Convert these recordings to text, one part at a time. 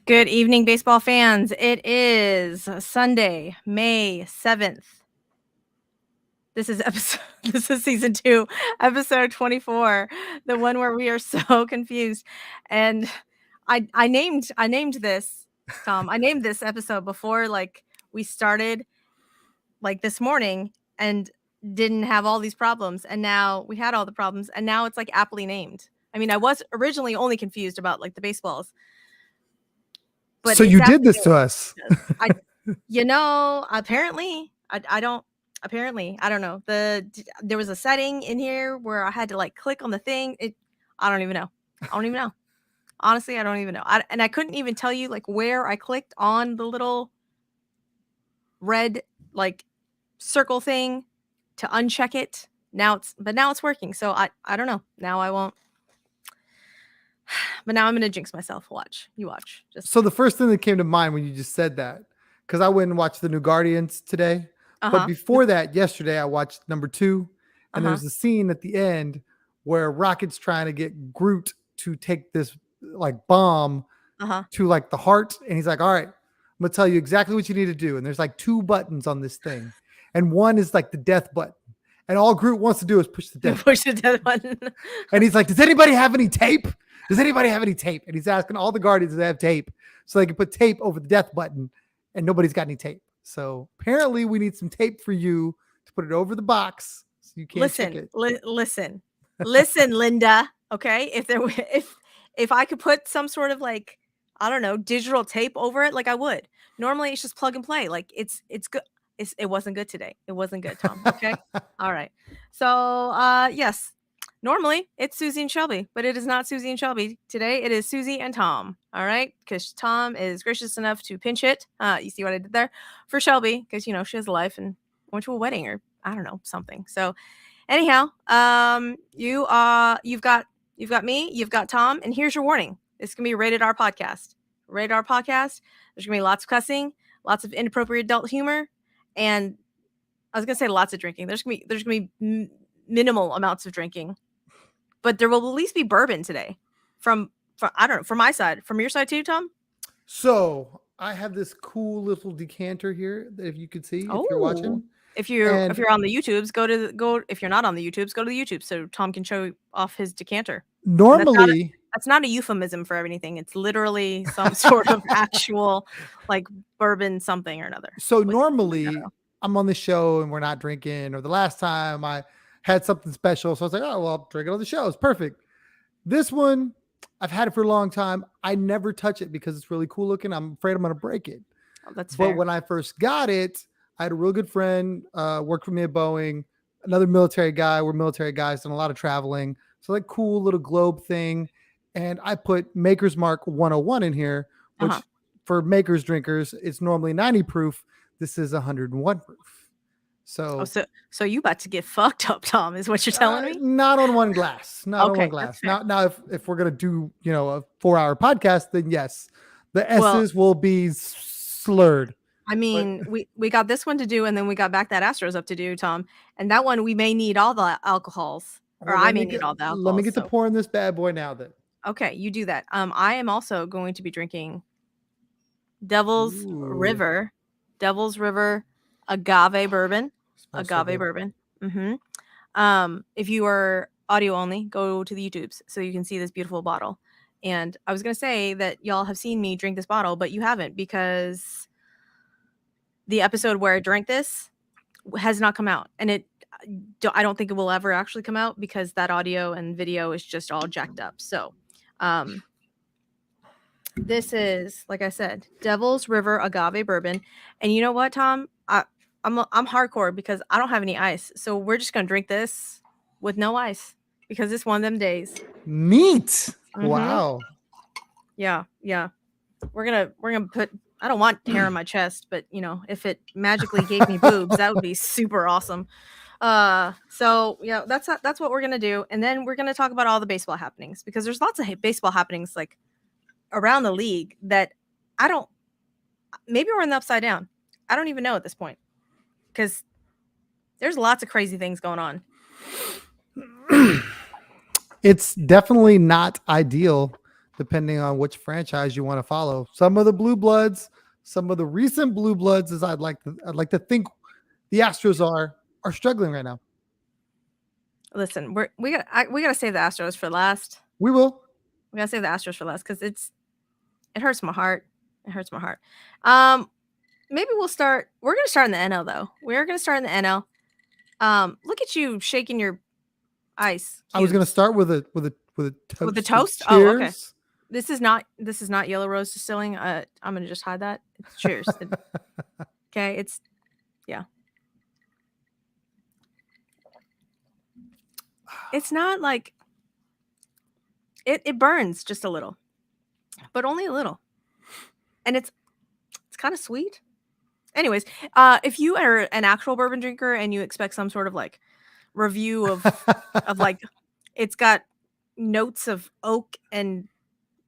Good evening, baseball fans. It is Sunday, May 7th. This is episode this is season 2, episode 24, the one where we are so confused. And I named this, Tom. I named this episode before we started this morning and didn't have all these problems, and now we had all the problems, and now it's aptly named. I mean, I was originally only confused about the baseballs. But so you did this to us. Apparently I don't know. There was a setting in here where I had to click on the thing. I don't even know. Honestly, I don't even know. And I couldn't even tell you where I clicked on the little red circle thing to uncheck it. Now it's working. So I don't know. Now I won't. But now I'm gonna jinx myself. You watch. So the first thing that came to mind when you just said that, because I went and watched the new Guardians today. But before that, yesterday I watched number 2, and there's a scene at the end where Rocket's trying to get Groot to take this bomb to the heart, and he's like, "All right, I'm gonna tell you exactly what you need to do." And there's 2 buttons on this thing, and one is the death button. And all Groot wants to do is push the death button. And he's like, "Does anybody have any tape? Does anybody have any tape?" And he's asking all the Guardians if they have tape so they can put tape over the death button, and nobody's got any tape. So apparently we need some tape for you to put it over the box so you can't check it. Listen, Linda. Okay, if I could put some sort of I don't know, digital tape over it, I would. Normally it's just plug and play. It's good. It wasn't good today. It wasn't good, Tom. Okay. All right. So yes. Normally, it's Susie and Shelby, but it is not Susie and Shelby. Today, it is Susie and Tom, all right? Because Tom is gracious enough to pinch it. You see what I did there? For Shelby, because, she has a life and went to a wedding or, I don't know, something. So, anyhow, you've got me, you've got Tom, and here's your warning. It's going to be a rated R podcast. Rated R podcast. There's going to be lots of cussing, lots of inappropriate adult humor, and I was going to say lots of drinking. There's going to be minimal amounts of drinking. But there will at least be bourbon today from I don't know, from my side. From your side too, Tom? So I have this cool little decanter here that if you could see, if you're watching. If you're on the YouTubes, go if you're not on the YouTubes, go to the YouTube so Tom can show off his decanter. Normally that's not a euphemism for anything. It's literally some sort of actual bourbon something or another. So normally I'm on the show and we're not drinking, or the last time I had something special. So I was like, oh, well, I'll drink it on the show. It's perfect. This one, I've had it for a long time. I never touch it because it's really cool looking. I'm afraid I'm going to break it. Oh, that's fair. But when I first got it, I had a real good friend, worked for me at Boeing, another military guy. We're military guys, done a lot of traveling. So cool little globe thing. And I put Maker's Mark 101 in here, which for Maker's drinkers, it's normally 90 proof. This is 101 proof. So you about to get fucked up, Tom, is what you're telling me? Not on one glass. Not on one glass. Now if we're gonna do a 4-hour podcast, then yes, the S's will be slurred. I mean, we got this one to do, and then we got That Astros Up to do, Tom. And that one we may need all the alcohols. Or I may need all the alcohols. Let me get to pouring this bad boy now then. Okay, you do that. I am also going to be drinking Devil's River agave bourbon. Agave bourbon. If you are audio only, go to the YouTubes so you can see this beautiful bottle. And I was going to say that y'all have seen me drink this bottle, but you haven't, because the episode where I drank this has not come out. And I don't think it will ever actually come out because that audio and video is just all jacked up. So this is, like I said, Devil's River agave bourbon. And you know what, Tom? I'm hardcore because I don't have any ice. So we're just going to drink this with no ice because it's one of them days. Neat. Wow. Yeah. We're going to put, I don't want hair on my chest, but if it magically gave me boobs, that would be super awesome. So yeah, that's what we're going to do. And then we're going to talk about all the baseball happenings, because there's lots of baseball happenings around the league that maybe we're in the upside down. I don't even know at this point, because there's lots of crazy things going on. It's definitely not ideal depending on which franchise you want to follow. Some of the blue bloods, some of the recent blue bloods, as I'd like to think the Astros are struggling right now. Listen, we gotta save the Astros for last. We will. We gotta save the Astros for last because it hurts my heart. It hurts my heart. Maybe we'll start. We're gonna start in the NL though. We're gonna start in the NL. Look at you shaking your ice cubes. I was gonna start with a toast. With the toast. Cheers. Oh, okay. This is not Yellow Rose Distilling. I'm gonna just hide that. It's cheers. Okay, it's yeah. It's not like it burns just a little, but only a little, and it's kind of sweet. Anyways, if you are an actual bourbon drinker and you expect some sort of like review of like it's got notes of oak and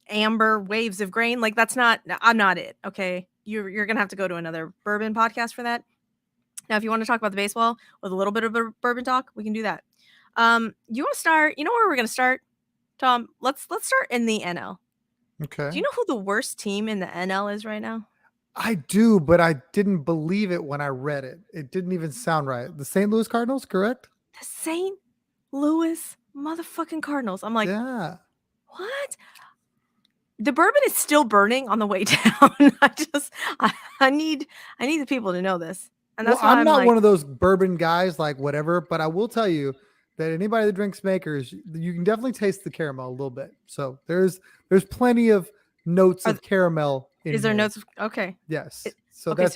amber waves of grain, like I'm not it. Okay, you're gonna have to go to another bourbon podcast for that. Now, if you want to talk about the baseball with a little bit of bourbon talk, we can do that. You want to start? You know where we're gonna start, Tom? Let's start in the NL. Okay. Do you know who the worst team in the NL is right now? I do, but I didn't believe it when I read it. It didn't even sound right. The St. Louis Cardinals, correct? The St. Louis motherfucking Cardinals. I'm like, yeah. What? The bourbon is still burning on the way down. I need the people to know this. And that's why I'm not like, one of those bourbon guys, like whatever, but I will tell you that anybody that drinks Makers, you can definitely taste the caramel a little bit. So there's plenty of notes of caramel. Is there notes? Okay. Yes. Okay,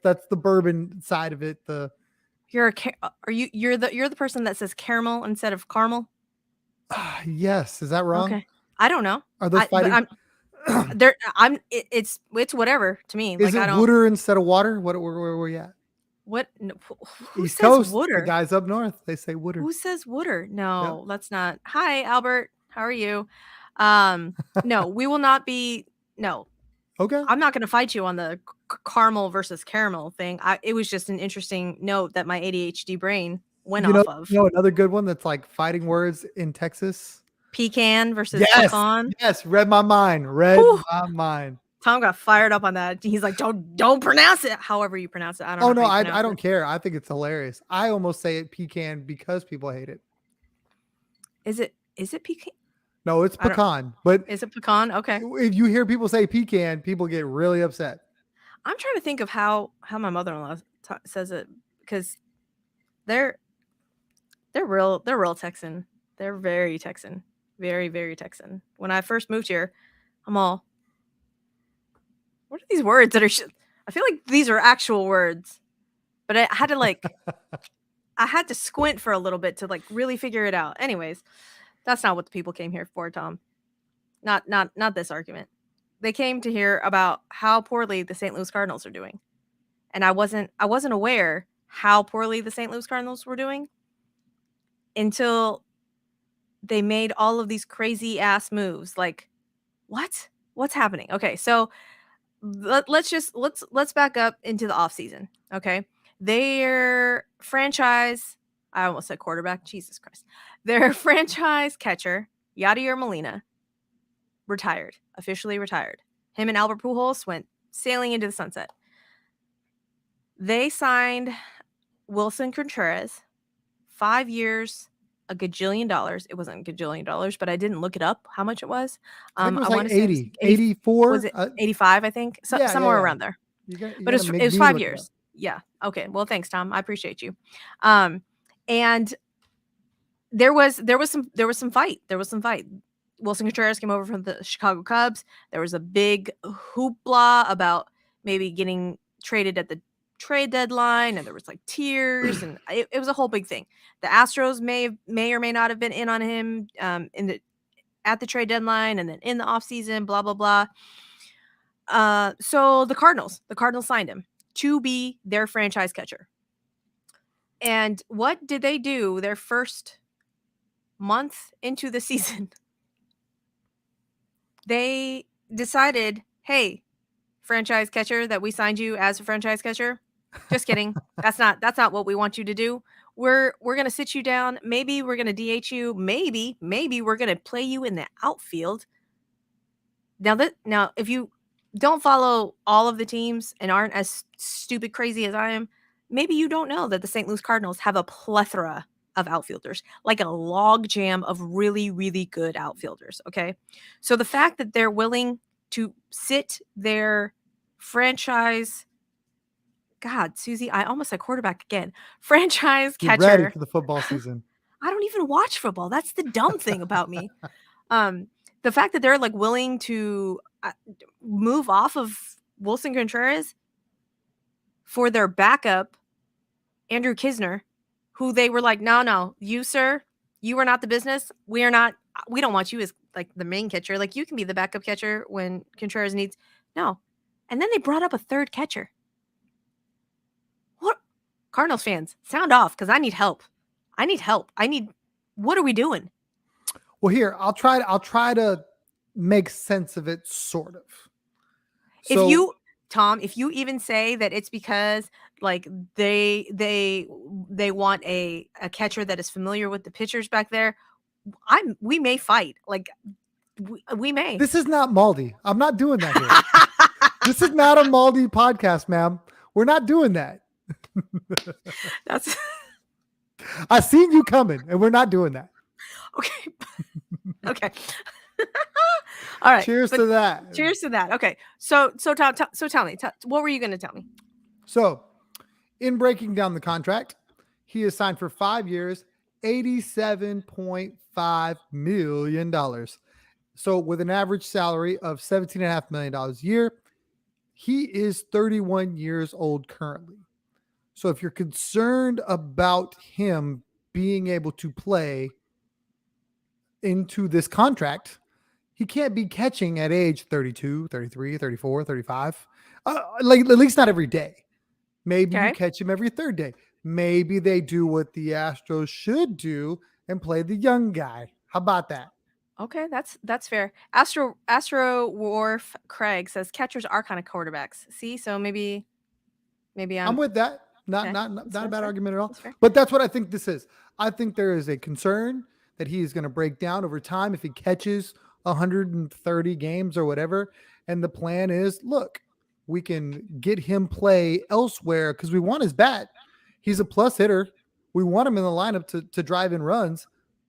that's the bourbon side of it. You're the person that says caramel instead of caramel? Yes. Is that wrong? Okay. I don't know. Are those fighting? It's whatever to me. Is it water instead of water? Where are we at? What? No, who East says Coast, water? the guys up north, they say water. Who says water? No, that's not. Hi, Albert. How are you? No, we will not be. No. Okay. I'm not going to fight you on the caramel versus caramel thing. It was just an interesting note that my ADHD brain went off of. You know, another good one that's like fighting words in Texas. Pecan versus pecan. Yes, read my mind. My mind. Tom got fired up on that. He's like, don't pronounce it however you pronounce it. I don't know. Oh, no, I don't care. I think it's hilarious. I almost say it pecan because people hate it. Is it pecan? No, it's pecan. But is it pecan? Okay. If you hear people say pecan, people get really upset. I'm trying to think of how my mother-in-law says it, because they're real Texan. They're very Texan. Very, very Texan. When I first moved here, I'm all, what are these words that are I feel like these are actual words, but I had to I had to squint for a little bit to like really figure it out. Anyways, that's not what the people came here for, Tom. Not this argument. They came to hear about how poorly the St. Louis Cardinals are doing. And I wasn't aware how poorly the St. Louis Cardinals were doing until they made all of these crazy ass moves. Like, what's happening? Okay, so let's back up into the offseason. Okay, their franchise, I almost said quarterback, Jesus Christ, their franchise catcher Yadier Molina officially retired. Him and Albert Pujols went sailing into the sunset. They signed Wilson Contreras, 5 years, $1 gajillion. It wasn't $1 gajillion, but I didn't look it up how much it was. I think it was like 80, 84. Was it 85? I think somewhere around there. But it was 5 years. Yeah. Okay. Well, thanks, Tom. I appreciate you. And there was some fight. Wilson Contreras came over from the Chicago Cubs. There was a big hoopla about maybe getting traded at the trade deadline, and there was like tears, and it was a whole big thing. The Astros may or may not have been in on him at the trade deadline, and then in the offseason, blah blah blah. So the Cardinals signed him to be their franchise catcher. And what did they do their first month into the season? They decided, hey, franchise catcher, that we signed you as a franchise catcher. Just kidding. That's not what we want you to do. We're gonna sit you down. Maybe we're gonna DH you. Maybe we're gonna play you in the outfield. Now if you don't follow all of the teams and aren't as stupid crazy as I am, maybe you don't know that the St. Louis Cardinals have a plethora of outfielders, like a log jam of really, really good outfielders. Okay. So the fact that they're willing to sit their franchise, God, Susie, I almost said quarterback again, franchise Get ready catcher. for the football season. I don't even watch football. That's the dumb thing about me. The fact that they're like willing to move off of Wilson Contreras for their backup, Andrew Kisner, who they were like, no, you, sir, you are not the business. We don't want you as like the main catcher. Like, you can be the backup catcher when Contreras needs. No. And then they brought up a third catcher. What? Cardinals fans, sound off, because I need help. What are we doing? Well, here, I'll try to make sense of it, sort of. So, if you even say that it's because like they want a catcher that is familiar with the pitchers back there, we may fight. Like, we may. This is not Maldi. I'm not doing that here. This is not a Maldi podcast, ma'am. We're not doing that. That's I seen you coming, and we're not doing that. Okay. Okay. All right. Cheers to that. Cheers to that. Okay. So tell me, what were you going to tell me? So, in breaking down the contract, he is signed for 5 years, $87.5 million. So, with an average salary of $17.5 million a year, he is 31 years old currently. So, if you're concerned about him being able to play into this contract, he can't be catching at age 32, 33, 34, 35. Like, at least not every day. Maybe you catch him every third day. Maybe they do what the Astros should do and play the young guy. How about that? Okay, that's fair. Astro Wharf Craig says catchers are kind of quarterbacks. See, so maybe I'm with that. Not a bad argument at all. But that's what I think this is. I think there is a concern that he is going to break down over time if he catches 130 games or whatever. And the plan is, look, we can get him play elsewhere because we want his bat. He's a plus hitter. We want him in the lineup to drive in runs,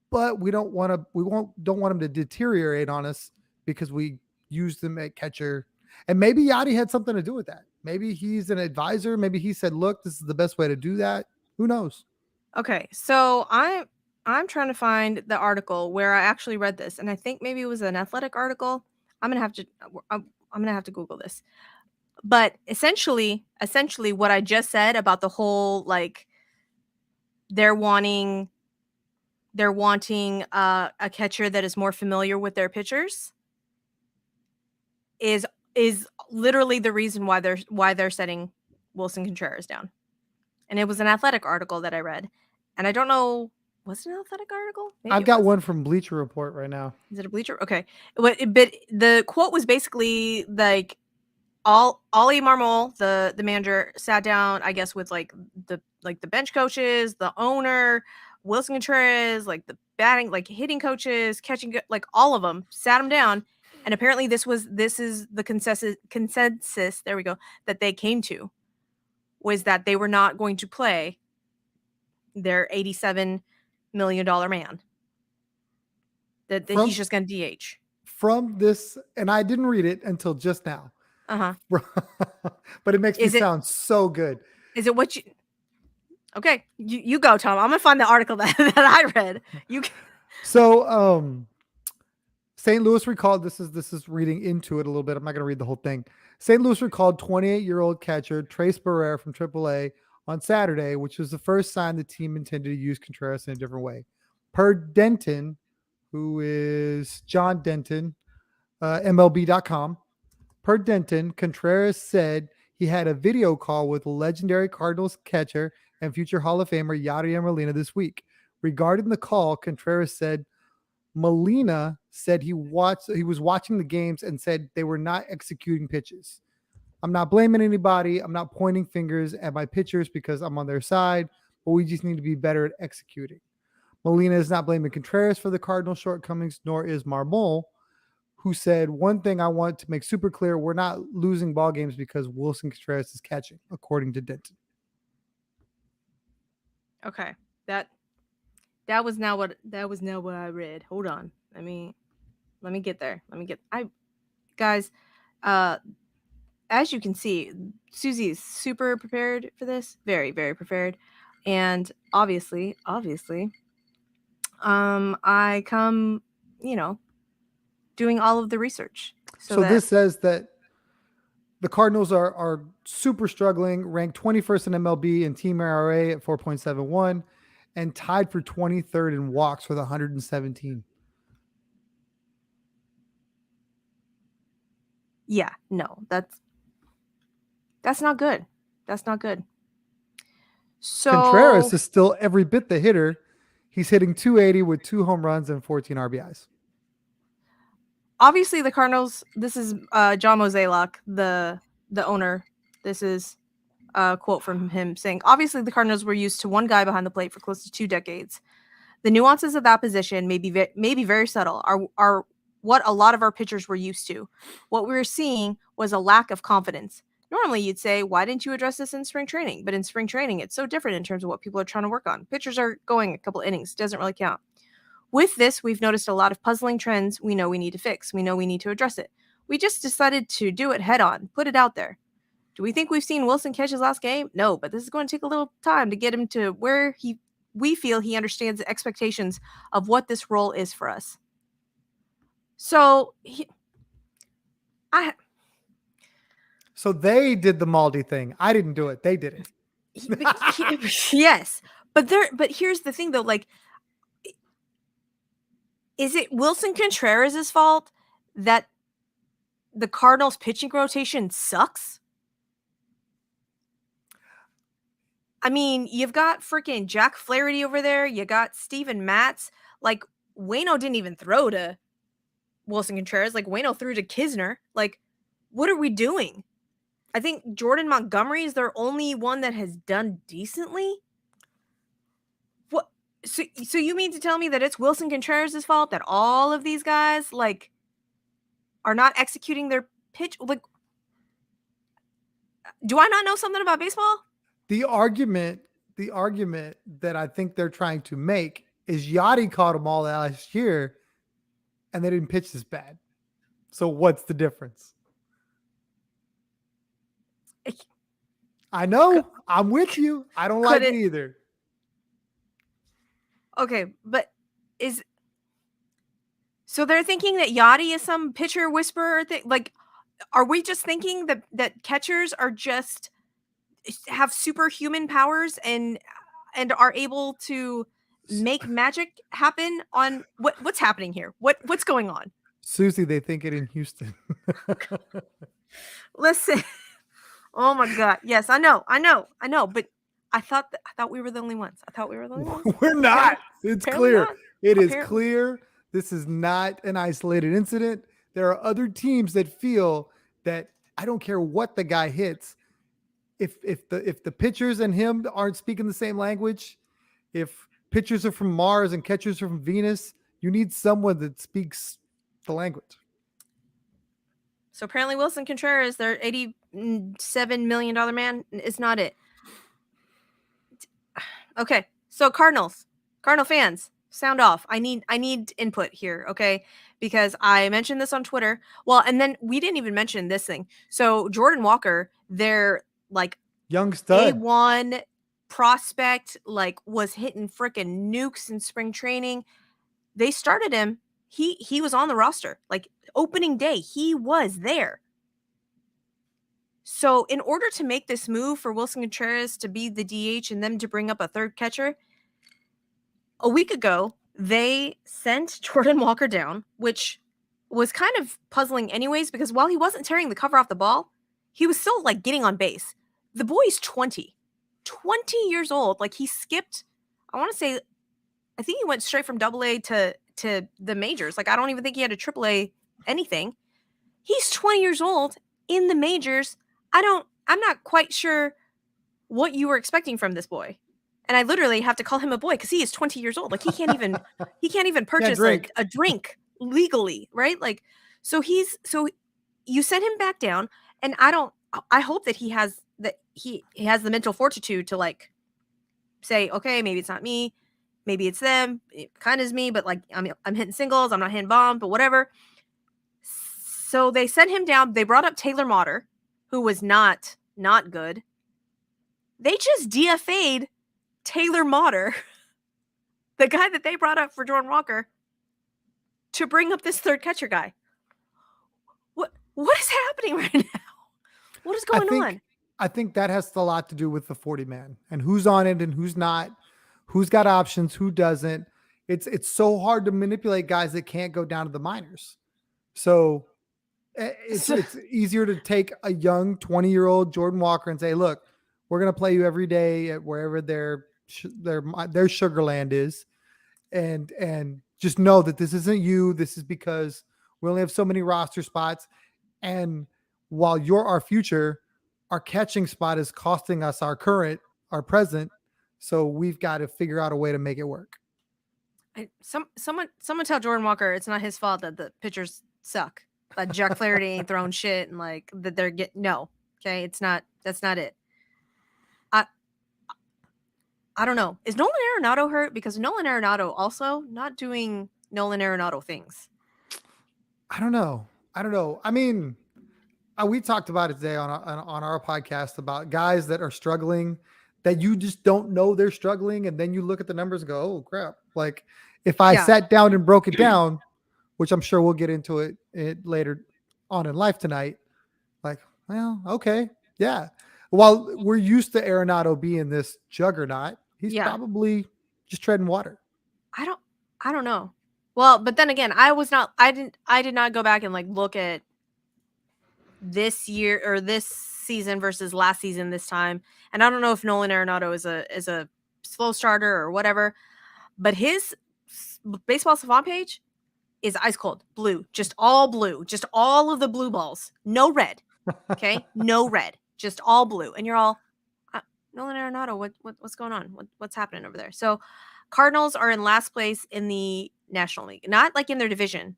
but we don't want him to deteriorate on us because we used him at catcher. And maybe Yachty had something to do with that. Maybe he's an advisor. Maybe he said, look, this is the best way to do that. Who knows? Okay, so I'm trying to find the article where I actually read this, and I think maybe it was an Athletic article. I'm gonna have to Google this. But essentially, what I just said about the whole, like, they're wanting a catcher that is more familiar with their pitchers is literally the reason why they're setting Wilson Contreras down. And it was an Athletic article that I read, and I don't know. Was it an Athletic article? Maybe I've got one from Bleacher Report right now. Is it a Bleacher? Okay. But the quote was basically like, Ollie Marmol, the manager, sat down, I guess, with like the bench coaches, the owner, Wilson Contreras, like the batting, like hitting coaches, catching, like all of them, sat him down. And apparently this is the consensus, there we go, that they came to, was that they were not going to play their $87 million man. That he's just going to DH. From this, and I didn't read it until just now. Uh-huh. But it makes me sound so good. Is it what you... Okay, you go, Tom. I'm going to find the article that I read. So, St. Louis recalled, this is reading into it a little bit. I'm not going to read the whole thing. St. Louis recalled 28-year-old catcher Trace Barrera from AAA on Saturday, which was the first sign the team intended to use Contreras in a different way. Per Denton, who is John Denton, MLB.com. Per Denton, Contreras said he had a video call with legendary Cardinals catcher and future Hall of Famer Yadier Molina this week. Regarding the call, Contreras said Molina said he was watching the games and said they were not executing pitches. I'm not blaming anybody. I'm not pointing fingers at my pitchers because I'm on their side, but we just need to be better at executing. Molina is not blaming Contreras for the Cardinals' shortcomings, nor is Marmol, who said, one thing I want to make super clear, we're not losing ball games because Wilson Contreras is catching, according to Denton. Okay. That was now what I read. Hold on. Let me get there. Guys, as you can see, Susie is super prepared for this. Very, very prepared. And obviously, I come, doing all of the research. So this says that the Cardinals are super struggling, ranked 21st in MLB in team ERA at 4.71, and tied for 23rd in walks with 117. Yeah, no, that's not good. That's not good. So Contreras is still every bit the hitter. He's hitting 280 with 2 home runs and 14 RBIs. Obviously, the Cardinals. This is John Mozeliak, the owner. This is a quote from him saying, "Obviously, the Cardinals were used to one guy behind the plate for close to 2 decades. The nuances of that position may be very subtle. Are what a lot of our pitchers were used to. What we were seeing was a lack of confidence. Normally, you'd say, why didn't you address this in spring training? But in spring training, it's so different in terms of what people are trying to work on. Pitchers are going a couple innings. Doesn't really count. With this, we've noticed a lot of puzzling trends we know we need to fix. We know we need to address it. We just decided to do it head on, put it out there. Do we think we've seen Wilson catch his last game? No, but this is going to take a little time to get him to where we feel he understands the expectations of what this role is for us." So So they did the Maldi thing. I didn't do it. They did it. Yes, but here's the thing though. Like, is it Wilson Contreras' fault that the Cardinals pitching rotation sucks? I mean, you've got freaking Jack Flaherty over there. You got Steven Matz. Like, Waino didn't even throw to Wilson Contreras. Like, Waino threw to Kisner. Like, what are we doing? I think Jordan Montgomery is their only one that has done decently. What? So you mean to tell me that it's Wilson Contreras' fault that all of these guys, like, are not executing their pitch? Like, do I not know something about baseball? The argument that I think they're trying to make is Yachty caught them all last year and they didn't pitch this bad. So what's the difference? I know. I'm with you. I don't like it either. Okay, but so they're thinking that Yachty is some pitcher whisperer thing? Like, are we just thinking that catchers are just have superhuman powers and are able to make magic happen on what's happening here? What's going on? Susie, they think it in Houston. Listen. Oh my God. Yes, I know. But I thought we were the only ones. We're not. It's clear. Not. It is clear. This is not an isolated incident. There are other teams that feel that I don't care what the guy hits. If the pitchers and him aren't speaking the same language, if pitchers are from Mars and catchers are from Venus, you need someone that speaks the language. So apparently Wilson Contreras, their $87 million man, is not it. Okay, so Cardinal fans, sound off. I need input here, okay? Because I mentioned this on Twitter. Well, and then we didn't even mention this thing. So Jordan Walker, their like young stud, A1 prospect, like was hitting freaking nukes in spring training. They started him. He was on the roster. Like opening day, he was there. So in order to make this move for Wilson Contreras to be the DH and them to bring up a third catcher, a week ago, they sent Jordan Walker down, which was kind of puzzling anyways, because while he wasn't tearing the cover off the ball, he was still like getting on base. The boy's 20 years old. Like he skipped, I think he went straight from AA to the majors. Like I don't even think he had a AAA anything. He's 20 years old in the majors. I'm not quite sure what you were expecting from this boy. And I literally have to call him a boy because he is 20 years old. Like he can't even purchase a drink legally, right? Like, So you send him back down, and I hope that he has the mental fortitude to like say, okay, maybe it's not me, maybe it's them, it kind of is me, but like I'm hitting singles, I'm not hitting bomb, but whatever. So they sent him down. They brought up Taylor Motter, who was not good. They just DFA'd Taylor Motter, the guy that they brought up for Jordan Walker, to bring up this third catcher guy. What is happening right now? What is going on? I think that has a lot to do with the 40 man and who's on it and who's not, who's got options, who doesn't. It's so hard to manipulate guys that can't go down to the minors. So it's easier to take a young 20-year-old Jordan Walker and say, look, we're going to play you every day at wherever their sugar land is. And just know that this isn't you. This is because we only have so many roster spots. And while you're our future, our catching spot is costing us our present. So we've got to figure out a way to make it work. Someone tell Jordan Walker it's not his fault that the pitchers suck. That Jack Flaherty ain't throwing shit and like that they're getting no. Okay, it's not. That's not it. I don't know. Is Nolan Arenado hurt? Because Nolan Arenado also not doing Nolan Arenado things. I don't know. I mean, we talked about it today on our podcast about guys that are struggling that you just don't know they're struggling. And then you look at the numbers and go, oh crap. Like if I sat down and broke it down, which I'm sure we'll get into it later on in life tonight. Like, well, okay. Yeah. While we're used to Arenado being this juggernaut, he's probably just treading water. I don't know. Well, but then again, I did not go back and like look at this year or this season versus last season this time. And I don't know if Nolan Arenado is a slow starter or whatever, but his baseball savant page is ice cold blue, just all of the blue balls, no red. Okay. No red, just all blue. And you're all Nolan Arenado. What's going on? What's happening over there? So Cardinals are in last place in the National League, not like in their division.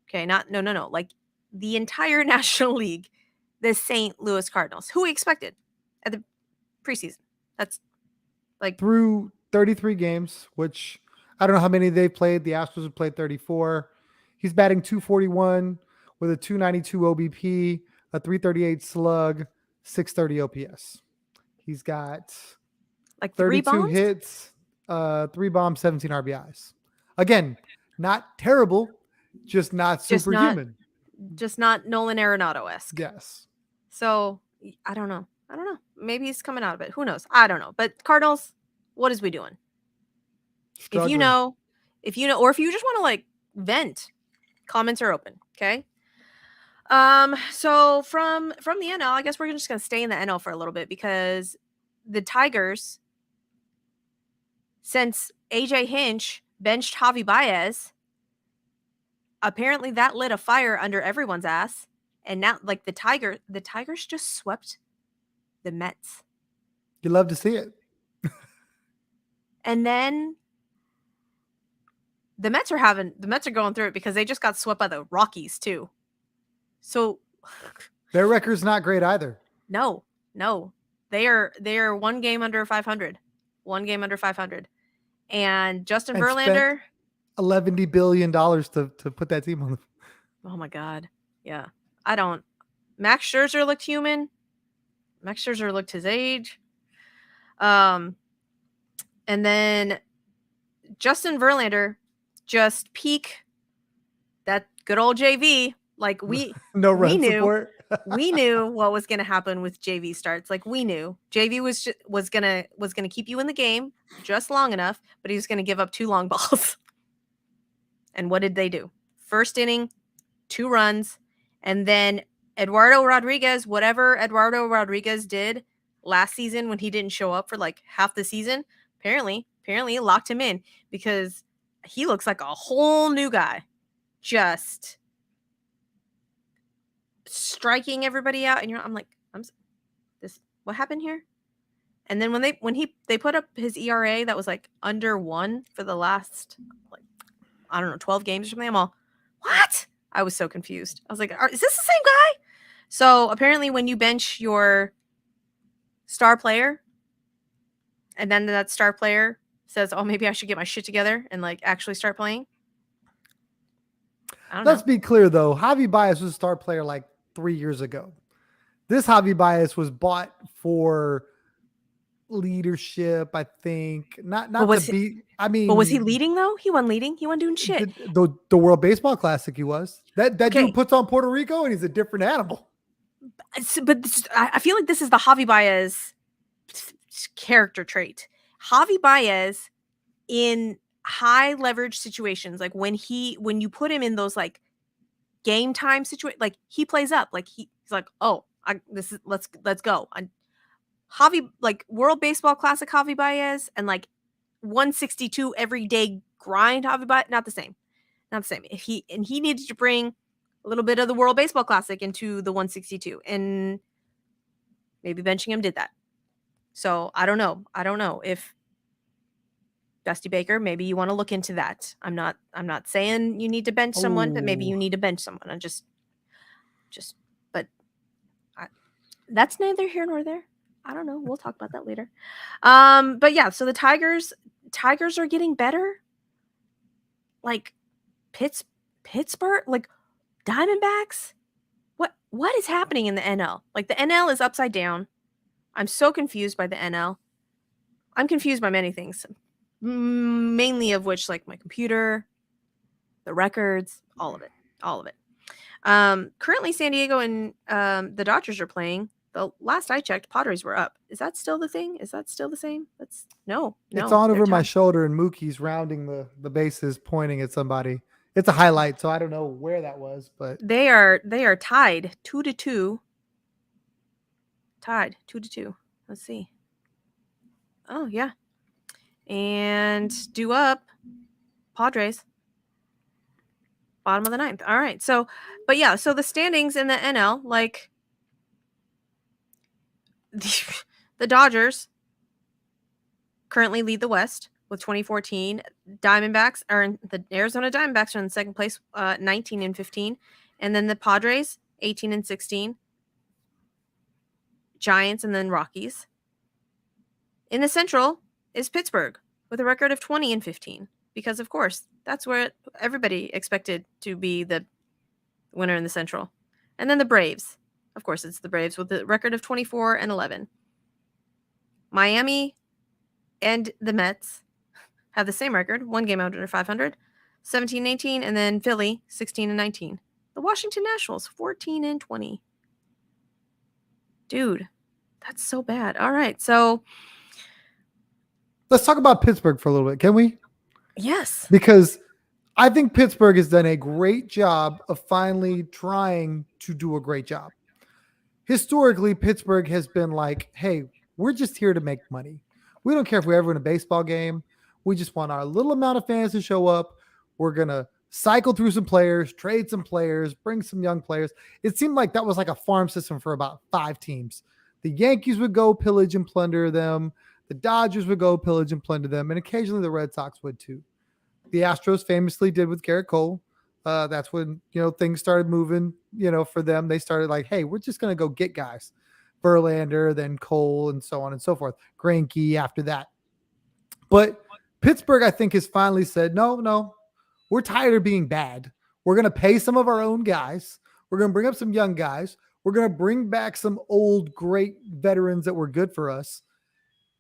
Okay. No. Like the entire National League, the St. Louis Cardinals, who we expected at the preseason. That's like through 33 games, which I don't know how many they've played. The Astros have played 34. He's batting .241 with a .292 OBP, a .338 slug, .630 OPS. He's got like 32 hits, 3 bombs, 17 RBIs. Again, not terrible, just not superhuman. Just not Nolan Arenado-esque. Yes. So I don't know. Maybe he's coming out of it. Who knows? I don't know. But Cardinals, what is we doing? Struggling. If you know, or if you just want to like vent, comments are open. Okay. So from the NL, I guess we're just gonna stay in the NL for a little bit because the Tigers, since AJ Hinch benched Javi Baez, apparently that lit a fire under everyone's ass. And now, like the Tigers just swept the Mets. You love to see it. And then the Mets are going through it because they just got swept by the Rockies too. So their record's not great either. No. They are 1 game under 500. 1 game under 500. And Justin Verlander, $11 billion to put that team on. Oh my God. Yeah. Max Scherzer looked human. Max Scherzer looked his age. And then Justin Verlander just peak that good old JV. Like we run support. We knew what was going to happen with JV starts. Like we knew JV was going to keep you in the game just long enough, but he was going to give up 2 long balls. And what did they do? First inning, 2 runs, and then Eduardo Rodriguez, whatever Eduardo Rodriguez did last season when he didn't show up for like half the season, apparently locked him in because he looks like a whole new guy. Just striking everybody out, and I'm like, what happened here? And then when they put up his ERA that was like under 1 for the last, like, I don't know, 12 games or something, I'm all, what? I was so confused. I was like, is this the same guy? So apparently when you bench your star player and then that star player says, oh, maybe I should get my shit together and like actually start playing. I don't know. Let's be clear though. Javi Baez was a star player like 3 years ago. This Javi Baez was bought for leadership, I think. Not to be. I mean, but was he leading though? He wasn't leading. He wasn't doing shit. The World Baseball Classic, he was. That dude puts on Puerto Rico, and he's a different animal. But I feel like this is the Javi Baez character trait. Javi Baez in high leverage situations, like when you put him in those like game time situation, like he plays up, like he's like, oh, let's go. Javi, like World Baseball Classic Javi Baez and like 162 everyday grind Javi Baez, not the same. If he needed to bring a little bit of the World Baseball Classic into the 162, and maybe benching him did that. So I don't know if Dusty Baker, maybe you want to look into that. I'm not saying you need to bench someone, but maybe you need to bench someone. I'm just, but that's neither here nor there. I don't know. We'll talk about that later. But yeah, so the Tigers are getting better. Like Pittsburgh, like Diamondbacks. What is happening in the NL? Like the NL is upside down. I'm so confused by the NL. I'm confused by many things, mainly of which like my computer, the records, all of it. Currently San Diego and the Dodgers are playing. The last I checked, Padres were up. Is that still the thing? Is that still the same? No. It's on over my shoulder, and Mookie's rounding the bases, pointing at somebody. It's a highlight, so I don't know where that was, but they are tied 2-2. Tied 2-2. Let's see. Oh yeah, and due up, Padres. Bottom of the ninth. All right. So, but yeah, so the standings in the NL, like the Dodgers currently lead the West with 2014. Diamondbacks are the Arizona Diamondbacks are in second place, 19-15, and then the Padres 18-16. Giants and then Rockies. In the Central is Pittsburgh with a record of 20-15, because of course that's where everybody expected to be the winner in the Central. And then the Braves. Of course, it's the Braves with a record of 24-11. Miami and the Mets have the same record, one game under 500, 17-18, and then Philly 16-19. The Washington Nationals 14-20. Dude, that's so bad. All right, so let's talk about Pittsburgh for a little bit, can we? Yes. Because I think Pittsburgh has done a great job of finally trying to do a great job. Historically, Pittsburgh has been like, hey, we're just here to make money. We don't care if we ever win a baseball game. We just want our little amount of fans to show up. We're going to cycle through some players, trade some players, bring some young players. It seemed like that was like a farm system for about 5 teams. The Yankees would go pillage and plunder them. The Dodgers would go pillage and plunder them. And occasionally the Red Sox would too. The Astros famously did with Garrett Cole. That's when, things started moving, for them. They started like, hey, we're just going to go get guys. Verlander, then Cole, and so on and so forth. Greinke after that. But Pittsburgh, I think, has finally said, no, we're tired of being bad. We're going to pay some of our own guys. We're going to bring up some young guys. We're going to bring back some old, great veterans that were good for us.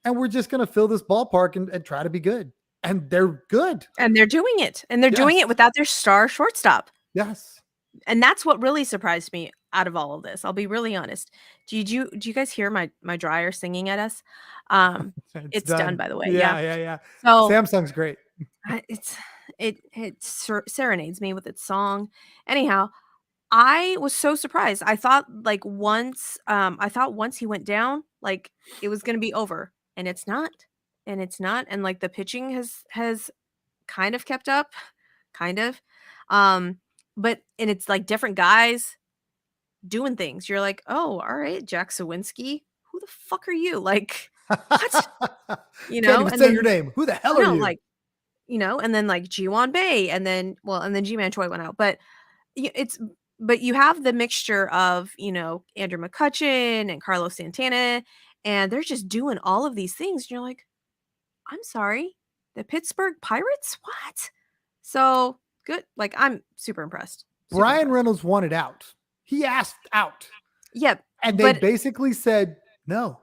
And we're just going to fill this ballpark and try to be good. And they're good. And they're doing it. And they're doing it without their star shortstop. Yes. And that's what really surprised me out of all of this. I'll be really honest. Do you guys hear my dryer singing at us? It's done, by the way. Yeah. So Samsung's great. It serenades me with its song. Anyhow, I was so surprised. I thought once he went down, like it was going to be over, and it's not. And like the pitching has kind of kept up, kind of. But it's like different guys doing things. You're like, oh, all right, Jack Sawinski. Who the fuck are you? Like, what? Can't even say your name. Who the hell are you? Like, and then like G1 Bay, and then G-Man Choi went out. But but you have the mixture of, Andrew McCutchen and Carlos Santana, and they're just doing all of these things. And you're like, I'm sorry, the Pittsburgh Pirates? What? So good. Like, I'm super impressed. Brian Reynolds wanted out. He asked out. Yep. And they basically said no.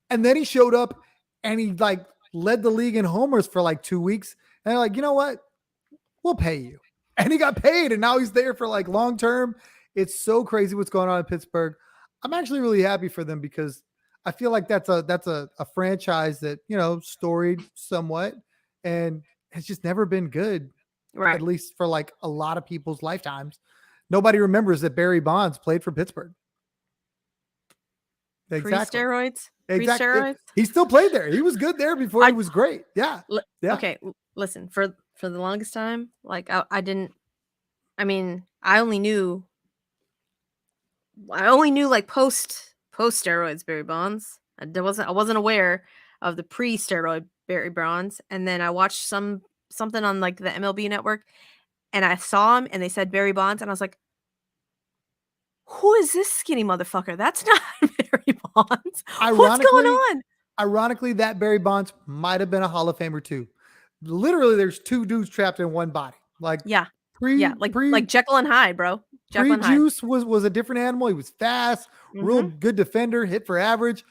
And then he showed up and he like led the league in homers for like 2 weeks. And they're like, you know what? We'll pay you. And he got paid. And now he's there for like long term. It's so crazy what's going on in Pittsburgh. I'm actually really happy for them because I feel like that's a franchise that, storied somewhat and has just never been good. Right. At least for like a lot of people's lifetimes. Nobody remembers that Barry Bonds played for Pittsburgh. Exactly. Pre-steroids? Exactly. Pre-steroids? He still played there. He was good there before he was great. Yeah. Okay. Listen, for the longest time, like I only knew like post steroids Barry Bonds. I wasn't aware of the pre-steroid Barry Bonds. And then I watched something on like the MLB network and I saw him and they said Barry Bonds and I was like, who is this skinny motherfucker? That's not Barry Bonds. What's going on? Ironically, that Barry Bonds might have been a Hall of Famer too. Literally, there's two dudes trapped in one body. Like like Jekyll and Hyde, bro. Pre-Juice was a different animal. He was fast, real good defender, hit for average.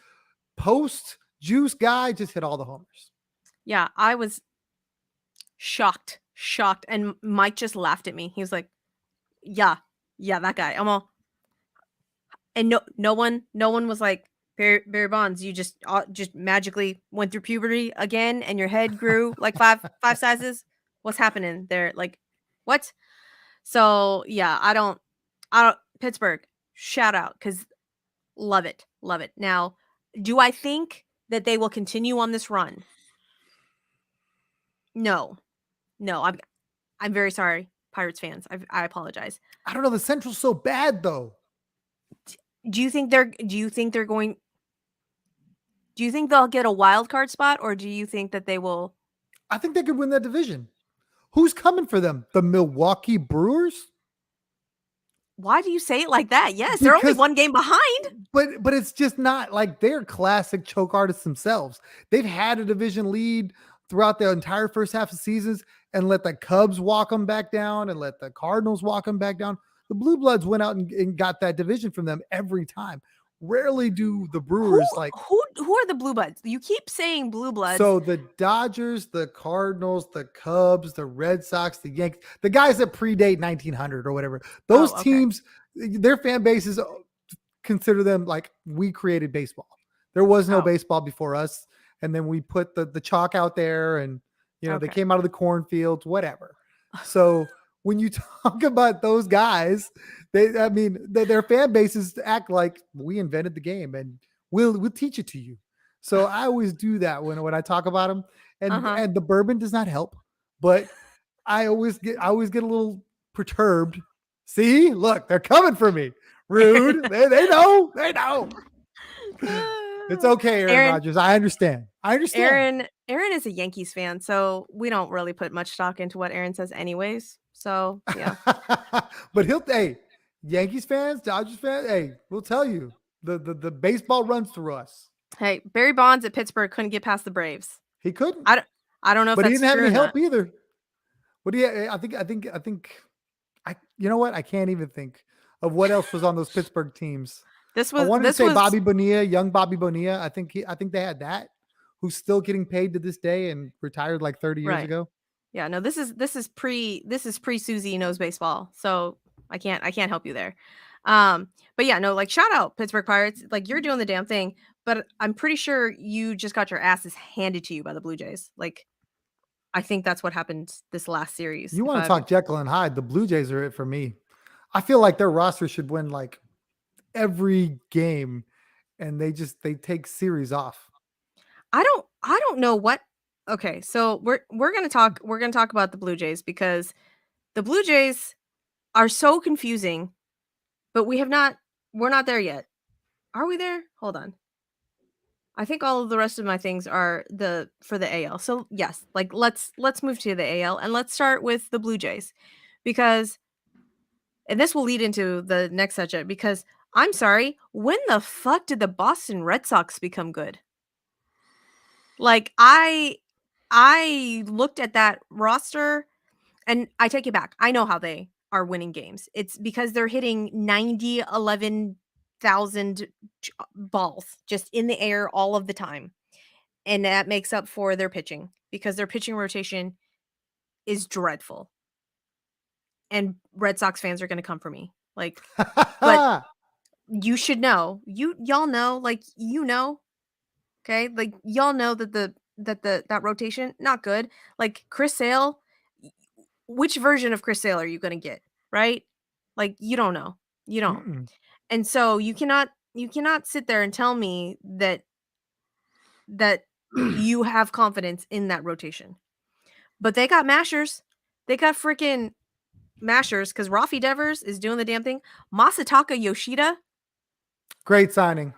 Post-Juice guy just hit all the homers. Yeah, I was shocked. And Mike just laughed at me. He was like, yeah, that guy. I'm all, and no one was like, Barry Bonds, you just magically went through puberty again and your head grew like five sizes. What's happening there? Like, what? So yeah, I don't Pittsburgh, shout out, because love it. Now, do I think that they will continue on this run? No, I'm very sorry, Pirates fans. I apologize. I don't know. The Central's so bad though. Do you think they'll get a wild card spot, or do you think that they will? I think they could win that division. Who's coming for them? The Milwaukee Brewers? Why do you say it like that? Yes, they're only one game behind. But it's just not like they're classic choke artists themselves. They've had a division lead throughout the entire first half of seasons and let the Cubs walk them back down and let the Cardinals walk them back down. The Blue Bloods went out and got that division from them every time. Rarely do the Brewers who are the Blue Bloods? You keep saying Blue Bloods. So the Dodgers, the Cardinals, the Cubs, the Red Sox, the Yankees, the guys that predate 1900 or whatever. Those teams, their fan bases consider them like we created baseball. There was no baseball before us, and then we put the chalk out there, and they came out of the cornfields, whatever. So when you talk about those guys, their fan bases act like we invented the game and we'll teach it to you. So I always do that when I talk about them, and the bourbon does not help, but I always get a little perturbed. See, look, they're coming for me. Rude. they know. It's okay, Aaron Rodgers. I understand. Aaron is a Yankees fan, so we don't really put much stock into what Aaron says anyways. So yeah. But Yankees fans, Dodgers fans, we'll tell you. The baseball runs through us. Hey, Barry Bonds at Pittsburgh couldn't get past the Braves. He couldn't. I don't know if but that's he didn't have true any help not. either. What do you? I think. You know what? I can't even think of what else was on those Pittsburgh teams. I wanted to say Bobby Bonilla, young Bobby Bonilla. I think they had that, who's still getting paid to this day and retired like 30 years ago. Yeah, no, this is pre Susie knows baseball, so I can't help you there. But yeah, no, like shout out Pittsburgh Pirates, like you're doing the damn thing. But I'm pretty sure you just got your asses handed to you by the Blue Jays. Like, I think that's what happened this last series. You want to talk Jekyll and Hyde? The Blue Jays are it for me. I feel like their roster should win like every game, and they take series off. I don't know what. Okay, so we're gonna talk about the Blue Jays because the Blue Jays are so confusing, but we're not there yet. Are we there? Hold on. I think all of the rest of my things are for the AL. So yes, like let's move to the AL and let's start with the Blue Jays because and this will lead into the next subject because I'm sorry, when the fuck did the Boston Red Sox become good? Like I looked at that roster and I take it back. I know how they are winning games. It's because they're hitting 90, 11,000 balls just in the air all of the time. And that makes up for their pitching because their pitching rotation is dreadful. And Red Sox fans are going to come for me. Like, but you should know. Y'all know, like, okay? Like, y'all know that that rotation not good. Like Chris Sale, which version of Chris Sale are you going to get, right? Like, you don't know. You don't. Mm-mm. And so you cannot sit there and tell me that you have confidence in that rotation. But they got mashers. They got freaking mashers because Rafi Devers is doing the damn thing. Masataka Yoshida, great signing.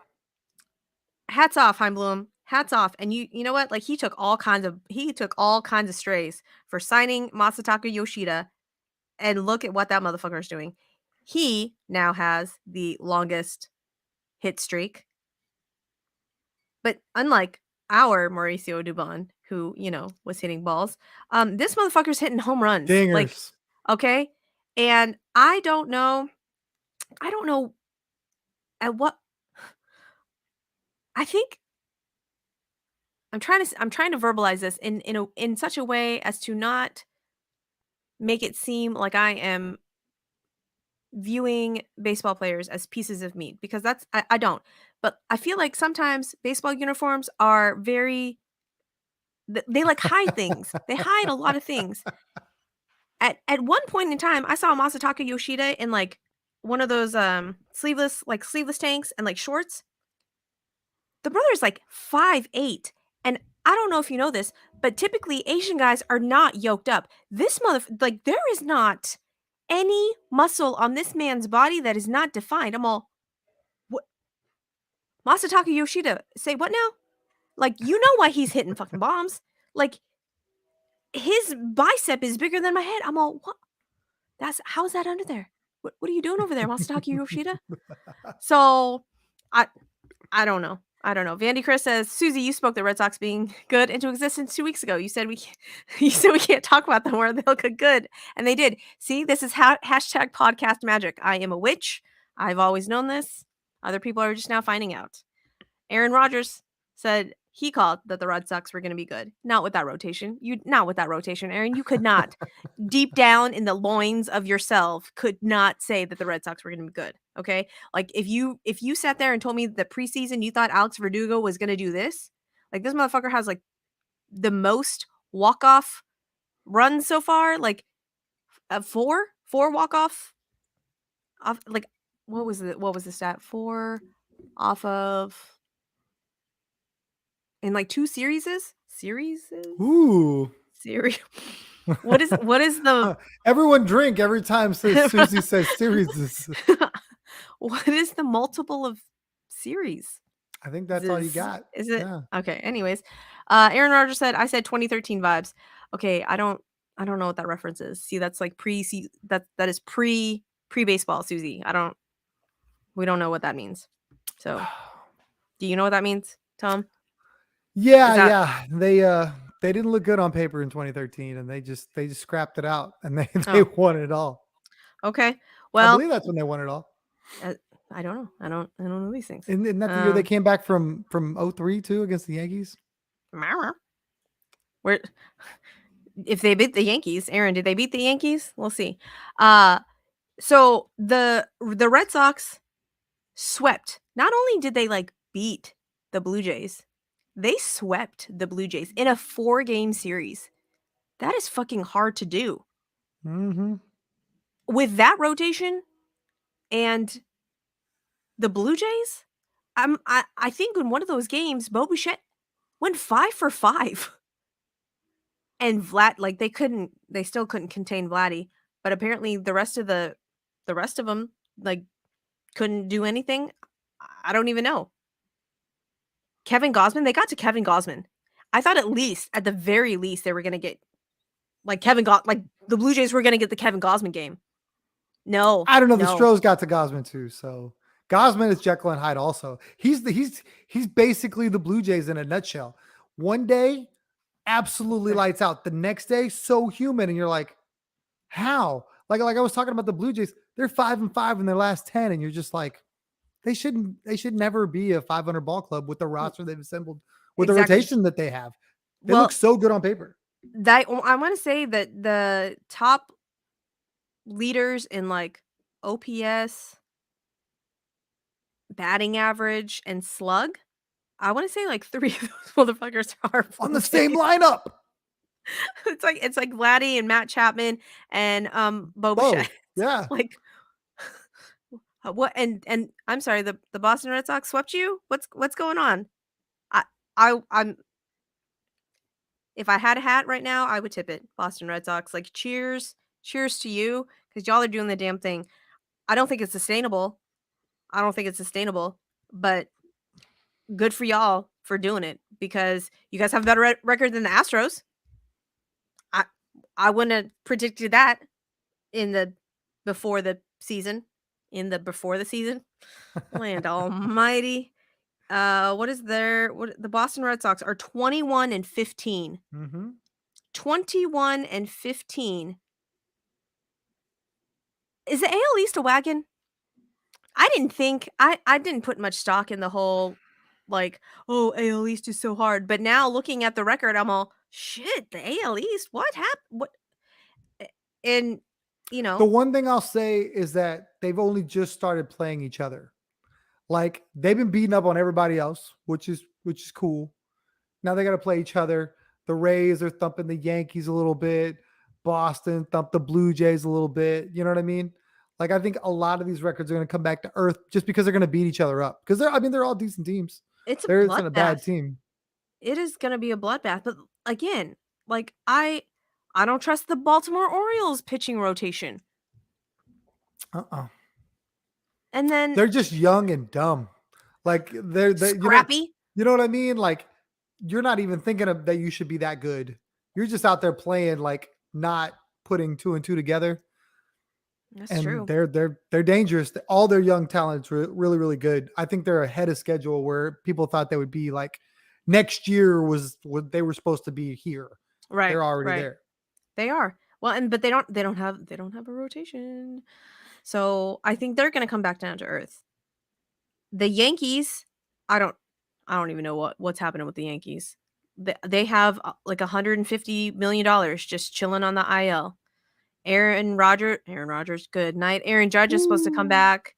hats off, Heimblum. Hats off. And you know what? Like he took all kinds of strays for signing Masataka Yoshida. And look at what that motherfucker is doing. He now has the longest hit streak. But unlike our Mauricio Dubon, who, was hitting balls, this motherfucker's hitting home runs. Dingers. Like, okay? And I don't know at what I think I'm trying to verbalize this in such a way as to not make it seem like I am viewing baseball players as pieces of meat because I don't. But I feel like sometimes baseball uniforms are very they like hide things. They hide a lot of things. At one point in time, I saw Masataka Yoshida in like one of those sleeveless tanks and like shorts. The brother's like 5'8", and I don't know if you know this, but typically Asian guys are not yoked up. This like there is not any muscle on this man's body that is not defined. I'm all, what? Masataka Yoshida, say what now? Like, you know why he's hitting fucking bombs. Like, his bicep is bigger than my head. I'm all, what? How's that under there? What are you doing over there, Masataka Yoshida? So, I don't know. Vandy Chris says, Susie, you spoke the Red Sox being good into existence 2 weeks ago. You said we can't talk about them or they'll get good. And they did. See, this is hashtag podcast magic. I am a witch. I've always known this. Other people are just now finding out. Aaron Rodgers said he called that the Red Sox were going to be good. Not with that rotation. Not with that rotation, Aaron. You could not, deep down in the loins of yourself, could not say that the Red Sox were going to be good. Okay, like if you sat there and told me that preseason you thought Alex Verdugo was going to do this, like this motherfucker has like the most walk-off runs so far, like four walk-off. Like what was the stat? 4 off of. In like 2 series? Ooh. Series. What is the everyone drink every time Susie says series. What is the multiple of series? I think that's all you got. Is it? Yeah. Okay. Anyways, Aaron Rodgers said, I said 2013 vibes. Okay, I don't know what that reference is. See, that's like that is pre-baseball, Susie. We don't know what that means. So, do you know what that means, Tom? Yeah. They didn't look good on paper in 2013, and they just scrapped it out, and they won it all. Okay, well, I believe that's when they won it all. I don't know. I don't know these things. Isn't that the year they came back from 03 too against the Yankees? Where, if they beat the Yankees, Aaron, did they beat the Yankees? We'll see. So the Red Sox swept. Not only did they like beat the Blue Jays, they swept the Blue Jays in a 4-game series. That is fucking hard to do. Mm-hmm. With that rotation and the Blue Jays, I think in one of those games, Bo Bichette went 5 for 5. And Vlad, like they still couldn't contain Vladdy, but apparently the rest of them like couldn't do anything. I don't even know. Kevin Gausman, they got to Kevin Gausman. I thought at the very least, they were going to get like like the Blue Jays were going to get the Kevin Gausman game. No. I don't know. The No. Stros got to Gosman too, so Gosman is Jekyll and Hyde. Also, he's basically the Blue Jays in a nutshell. One day, absolutely lights out. The next day, so human, and you're like, how? Like I was talking about the Blue Jays, they're 5-5 in their last 10, and you're just like, they should never be a 500 ball club with the roster they've assembled, with the rotation that they have. They look so good on paper. I want to say that the top leaders in like OPS, batting average, and slug, I want to say like 3 of those motherfuckers are on the same lineup. It's like Vladdy and Matt Chapman and Bo Bichette. Yeah. Like what? And I'm sorry, the Boston Red Sox swept you? What's going on? I'm if I had a hat right now, I would tip it. Boston Red Sox. Like cheers to you, because y'all are doing the damn thing. I don't think it's sustainable. But good for y'all for doing it, because you guys have a better record than the Astros. I wouldn't have predicted that before the season. Land almighty. The Boston Red Sox are 21-15. 21-15. Is the AL East a wagon? I didn't put much stock in the whole, like, oh, AL East is so hard. But now looking at the record, I'm all, shit, the AL East, what happened? What? And, the one thing I'll say is that they've only just started playing each other. Like, they've been beating up on everybody else, which is cool. Now they got to play each other. The Rays are thumping the Yankees a little bit. Boston thumped the Blue Jays a little bit. You know what I mean? Like, I think a lot of these records are going to come back to earth just because they're going to beat each other up. Because they're all decent teams. There isn't a bad team. It is going to be a bloodbath. But again, like I don't trust the Baltimore Orioles pitching rotation. And then they're just young and dumb. Like they're scrappy. You know what I mean? Like, you're not even thinking of that you should be that good. You're just out there playing, like, not putting 2 and 2 together. That's true. They're dangerous. All their young talents are really, really good. I think they're ahead of schedule where people thought they would be like next year was what they were supposed to be here. Right. They're already there. They are. Well, but they don't have a rotation. So I think they're going to come back down to earth. The Yankees, I don't even know what's happening with the Yankees. They have like $150 million just chilling on the IL. Aaron Rodgers, good night. Aaron Judge is supposed to come back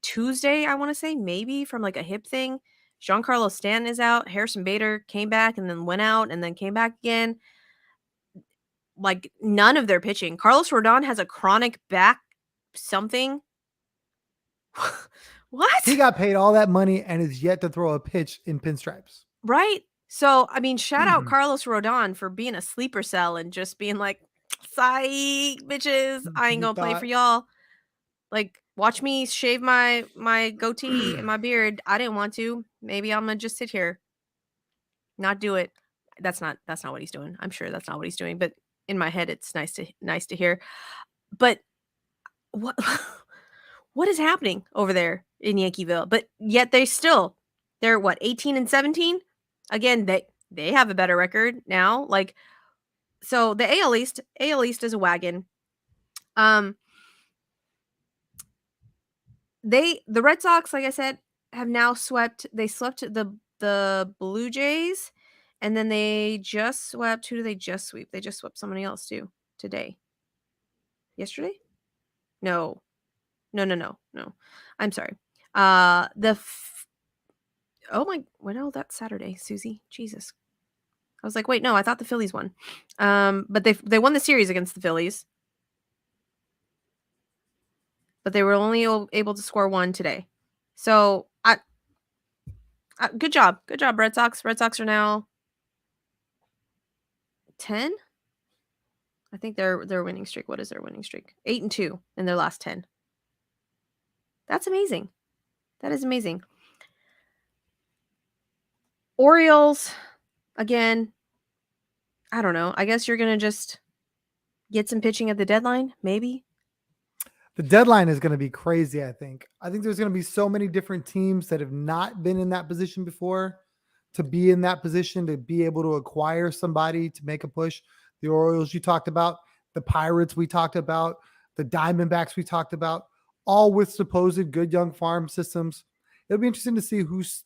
Tuesday, I want to say, maybe from like a hip thing. Giancarlo Stanton is out. Harrison Bader came back and then went out and then came back again. Like, none of their pitching. Carlos Rodon has a chronic back something. What? He got paid all that money and is yet to throw a pitch in pinstripes. Right. So, I mean, shout out Carlos Rodon for being a sleeper cell and just being like, psych, bitches, I ain't gonna play for y'all. Like, watch me shave my goatee and my beard. I didn't want to. Maybe I'm gonna just sit here, not do it. That's not what he's doing. I'm sure that's not what he's doing. But in my head, it's nice to hear. But what what is happening over there in Yankeeville? But yet they're what, 18-17? Again, they have a better record now. Like, so the AL East is a wagon. The Red Sox, like I said, have now swept. They swept the Blue Jays, and then they just swept. Who do they just sweep? They just swept somebody else too today. Yesterday? No. I'm sorry. Oh my, well, that's Saturday, Susie. Jesus. I was like, wait, no, I thought the Phillies won. But they won the series against the Phillies. But they were only able to score 1 today. So, good job. Good job, Red Sox. Red Sox are now 10? I think their winning streak. What is their winning streak? 8-2 in their last 10. That's amazing. That is amazing. Orioles, again, I don't know. I guess you're going to just get some pitching at the deadline, maybe. The deadline is going to be crazy, I think. I think there's going to be so many different teams that have not been in that position before to be in that position, to be able to acquire somebody to make a push. The Orioles you talked about, the Pirates we talked about, the Diamondbacks we talked about, all with supposed good young farm systems. It'll be interesting to see who's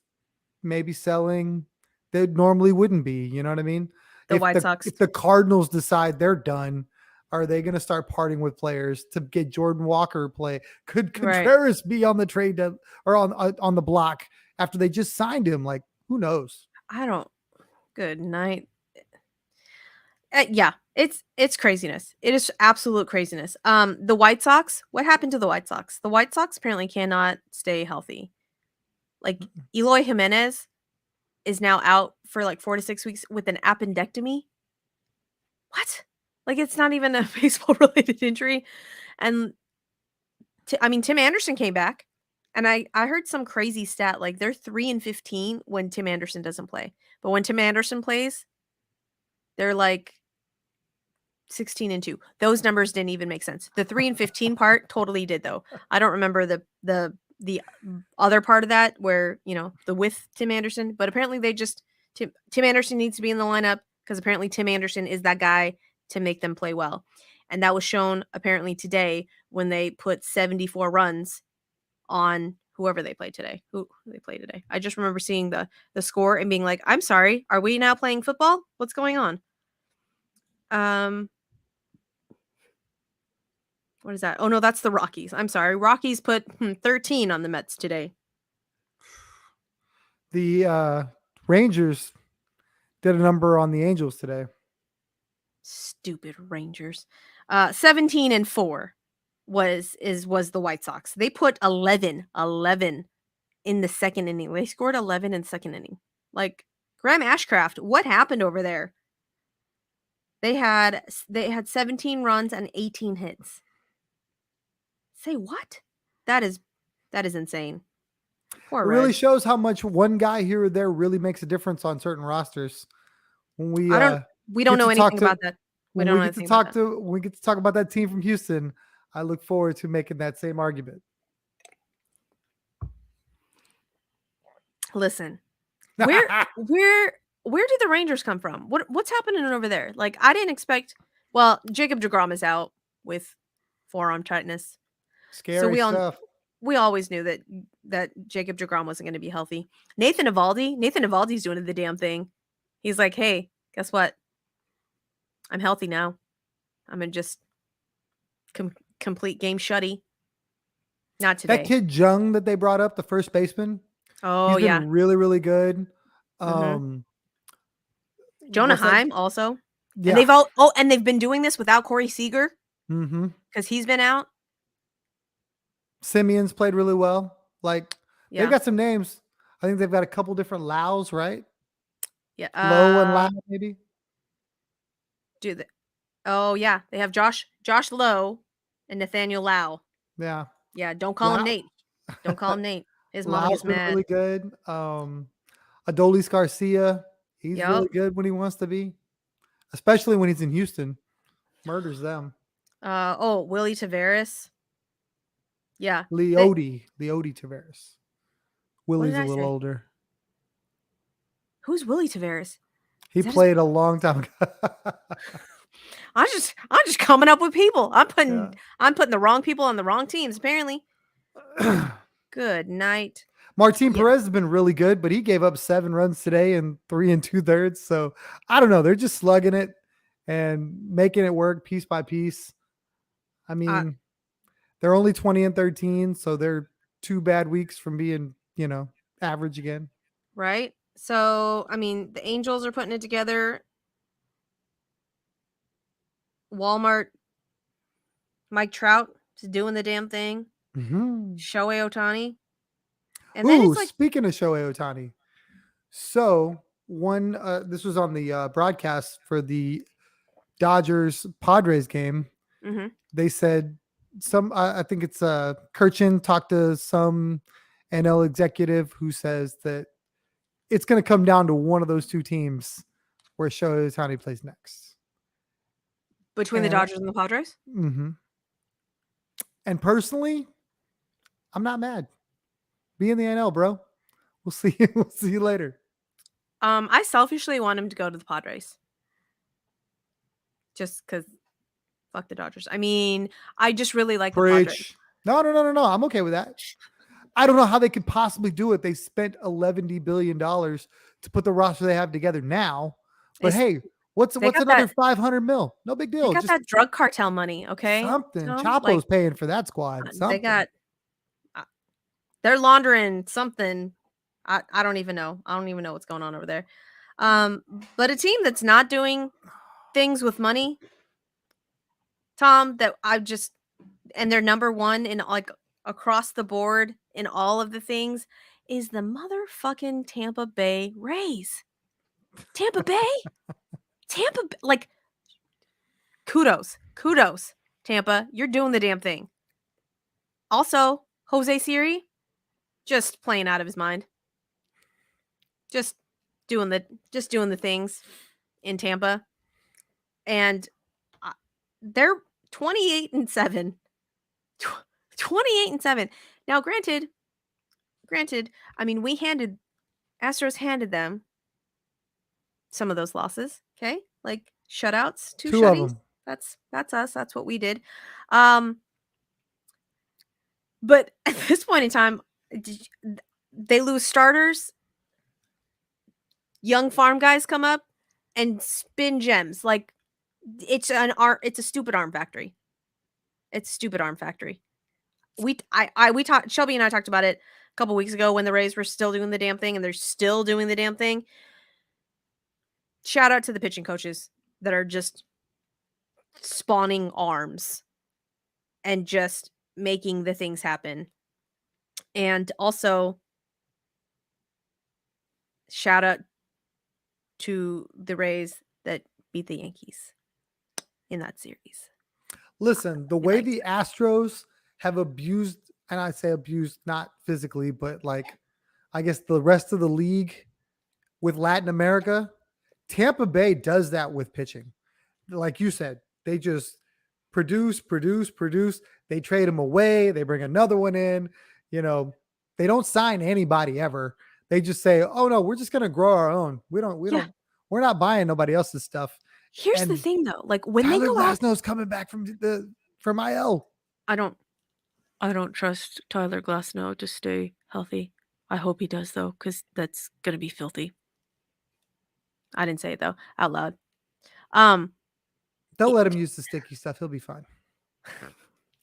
maybe selling that normally wouldn't be. You know what I mean? The White Sox. If the Cardinals decide they're done, are they going to start parting with players to get Jordan Walker play? Could Contreras be on the trade or on the block after they just signed him? Like, who knows? I don't. Good night. Yeah, it's craziness. It is absolute craziness. The White Sox. What happened to the White Sox? The White Sox apparently cannot stay healthy. Like Eloy Jimenez is now out for like 4 to 6 weeks with an appendectomy. What? Like, it's not even a baseball related injury. And Tim Anderson came back, and I heard some crazy stat, like they're 3-15 when Tim Anderson doesn't play. But when Tim Anderson plays, they're like 16-2. Those numbers didn't even make sense. The 3-15 part totally did, though. I don't remember the other part of that where, the with Tim Anderson, but apparently they just Tim Anderson needs to be in the lineup because apparently Tim Anderson is that guy to make them play well. And that was shown apparently today when they put 74 runs on whoever they played today. Who they played today. I just remember seeing the score and being like, I'm sorry, are we now playing football? What's going on? What is that? Oh no, that's the Rockies. I'm sorry. Rockies put 13 on the Mets today. The Rangers did a number on the Angels today. Stupid Rangers. 17-4 was the White Sox. They put 11 in the second inning. They scored 11 in the second inning. Like, Graham Ashcraft, what happened over there? They had 17 runs and 18 hits. Say what? That is insane. Poor Red. It really shows how much one guy here or there really makes a difference on certain rosters. When we don't know anything about that. When we get to talk about that team from Houston, I look forward to making that same argument. Listen, where did the Rangers come from? What's happening over there? Like, I didn't expect. Well, Jacob deGrom is out with forearm tightness. Scary stuff. We always knew that Jacob deGrom wasn't going to be healthy. Nathan Eovaldi's doing the damn thing. He's like, hey, guess what? I'm healthy now. I'm going to just complete game shutty. Not today. That kid Jung that they brought up, the first baseman. Oh, he's been really, really good. Jonah Heim also. Yeah. And they've been doing this without Corey Seager. Because he's been out. Simeon's played really well. Like, they've got some names. I think they've got a couple different Laos, right? Yeah. Low and Lau, maybe. Oh yeah, they have Josh Lowe and Nathaniel Lau. Yeah. Yeah. Don't call him Nate. Don't call him Nate. His mom gets mad. Really good. Adolis Garcia. He's really good when he wants to be, especially when he's in Houston. Murders them. Willie Taveras. Yeah. Leody Taveras. Willie's a little older. Who's Willie Taveras? He played a long time ago. I'm just coming up with people. I'm putting the wrong people on the wrong teams, apparently. Good night. Martin Perez has been really good, but he gave up 7 runs today in 3 2/3. So I don't know. They're just slugging it and making it work piece by piece. I mean, they're only 20-13, so they're 2 bad weeks from being, average again. Right. So, the Angels are putting it together. Walmart, Mike Trout is doing the damn thing. Shohei Ohtani. And then it's like, speaking of Shohei Ohtani, so this was on the broadcast for the Dodgers Padres game. They said I think it's Kirchin talked to some NL executive who says that it's going to come down to one of those 2 teams where Shohei Ohtani plays next. Between the Dodgers and the Padres? And personally, I'm not mad. Be in the NL, bro. We'll see. We'll see you later. I selfishly want him to go to the Padres. Just because fuck the Dodgers. I mean, I just really like the Padres. No. I'm okay with that. I don't know how they could possibly do it. They spent $11 billion to put the roster they have together now. But hey, what's another 500 mil? No big deal. They got just that drug cartel money, okay? something. Chapo's paying for that squad. Something. They got. They're laundering something. I don't even know. I don't even know what's going on over there. But a team that's not doing things with money, Tom, that and they're number one in like across the board in all of the things, is the motherfucking Tampa Bay Rays. Tampa Bay? Like, kudos, Tampa. You're doing the damn thing. Also, Jose Siri, just playing out of his mind. Just doing the things in Tampa. And they're 28-7. 28-7. Now, granted, I mean, Astros handed them some of those losses, okay? Like shutouts, two shutties. Of them. That's us. That's what we did. But at this point in time, they lose starters. Young farm guys come up and spin gems. Like, it's a stupid arm factory. It's a stupid arm factory. Shelby and I talked about it a couple weeks ago when the Rays were still doing the damn thing, and they're still doing the damn thing. Shout out to the pitching coaches that are just spawning arms and just making the things happen. And also, shout out to the Rays that beat the Yankees in that series. Listen, the way the Astros have abused, and I say abused not physically, but like, I guess the rest of the league with Latin America, Tampa Bay does that with pitching. Like you said, they just produce. They trade them away. They bring another one in. You know, they don't sign anybody ever. They just say, "Oh no, we're just going to grow our own. We're not buying nobody else's stuff." Here's the thing, though. Like, when Tyler they go out, Glasnow's coming back from IL. I don't trust Tyler Glasnow to stay healthy. I hope he does, though, because that's gonna be filthy. I didn't say it though out loud. They'll let him use the sticky stuff. He'll be fine.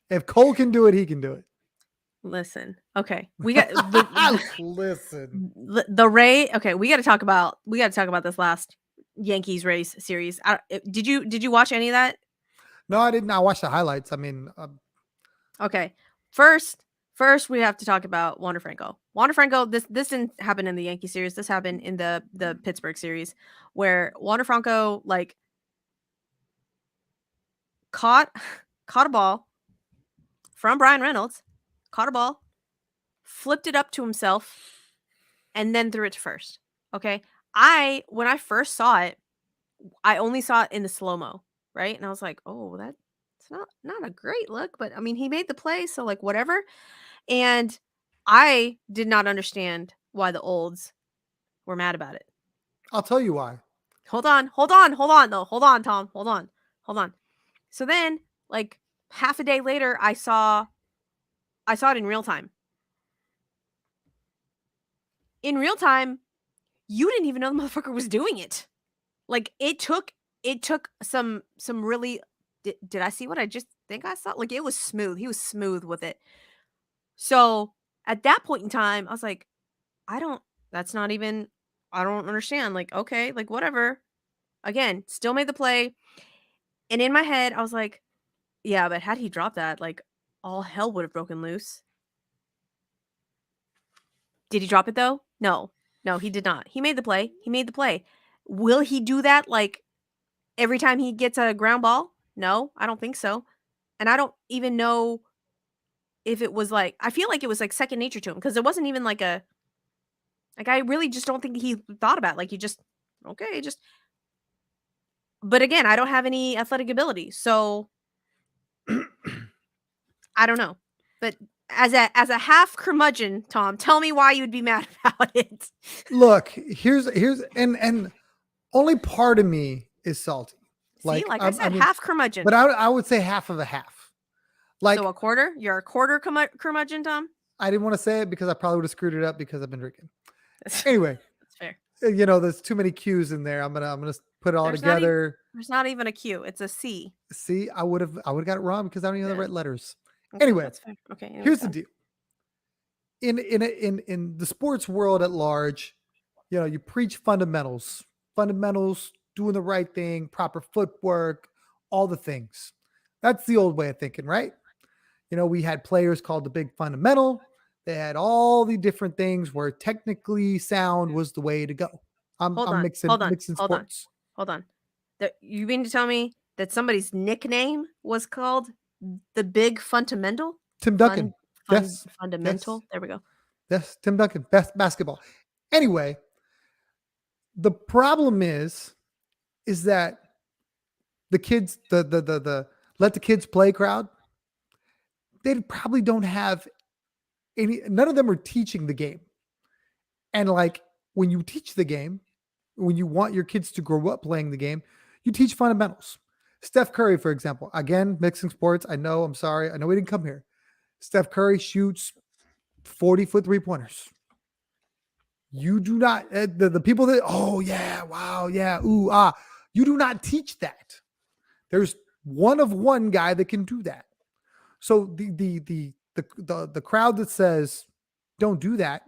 If Cole can do it, he can do it. Listen, okay, we got listen. The Ray. Okay, we got to talk about this last Yankees Rays series. Did you watch any of that? No, I didn't. I watched the highlights. I mean, okay. First, we have to talk about Wander Franco. Wander Franco. This didn't happen in the Yankee series. This happened in the Pittsburgh series, where Wander Franco like caught a ball from Brian Reynolds, caught a ball, flipped it up to himself, and then threw it to first. Okay. When I first saw it, I only saw it in the slow-mo, right? And I was like, oh, that's not a great look, but I mean, he made the play, so like whatever. And I did not understand why the olds were mad about it. I'll tell you why. Hold on, though. Hold on, Tom. Hold on. So then, like half a day later, I saw it in real time. In real time, you didn't even know the motherfucker was doing it. Like, it took some really. Did I see what I just think I saw? Like, it was smooth. He was smooth with it. So at that point in time, I was like, I don't understand. Like, okay, like whatever. Again, still made the play. And in my head, I was like, yeah, but had he dropped that, like, all hell would have broken loose. Did he drop it though? No, he did not. He made the play. Will he do that like every time he gets a ground ball? No, I don't think so. And I don't even know if it was like, I feel like it was like second nature to him, because it wasn't even like I really just don't think he thought about it. Like, he just, okay, just. But again, I don't have any athletic ability, so I don't know. But as a half curmudgeon, Tom, tell me why you'd be mad about it. Look, here's and only part of me is salty. See, like I said, I mean, half curmudgeon. but I would say half of a half. Like, so a quarter? You're a quarter curmudgeon, Tom? I didn't want to say it because I probably would have screwed it up because I've been drinking. Anyway, that's fair. There's too many Q's in there. I'm gonna put it all together. There's not even a Q. It's a C. See, I would have got it wrong because I don't even know the right letters. Okay, anyway, that's fair. Okay, here's the deal. In the sports world at large, you preach fundamentals, doing the right thing, proper footwork, all the things. That's the old way of thinking, right? We had players called the big fundamental. They had all the different things where technically sound was the way to go. I'm mixing sports. Hold on. You mean to tell me that somebody's nickname was called the Big Fundamental? Tim Duncan. Yes. Fundamental. Yes. There we go. Yes, Tim Duncan. Best basketball. Anyway, the problem is that the kids, the let the kids play crowd, they probably don't have none of them are teaching the game. And like when you teach the game, when you want your kids to grow up playing the game, you teach fundamentals. Steph Curry, for example, again, mixing sports. I'm sorry. I know we didn't come here. Steph Curry shoots 40-foot 3-pointers. You do not, the people that, oh yeah, wow, yeah, ooh, ah, you do not teach that. There's one of one guy that can do that. So the crowd that says don't do that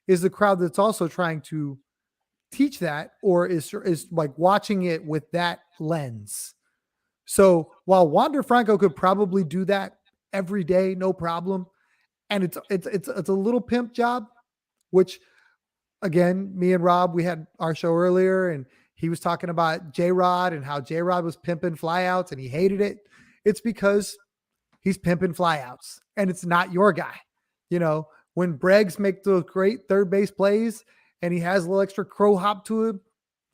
is the crowd that's also trying to teach that, or is like watching it with that lens. So while Wander Franco could probably do that every day, no problem, and it's a little pimp job, which again, me and Rob, we had our show earlier, and he was talking about J-Rod and how J-Rod was pimping flyouts and he hated it. It's because he's pimping flyouts and it's not your guy. When Breggs make those great third base plays and he has a little extra crow hop to him,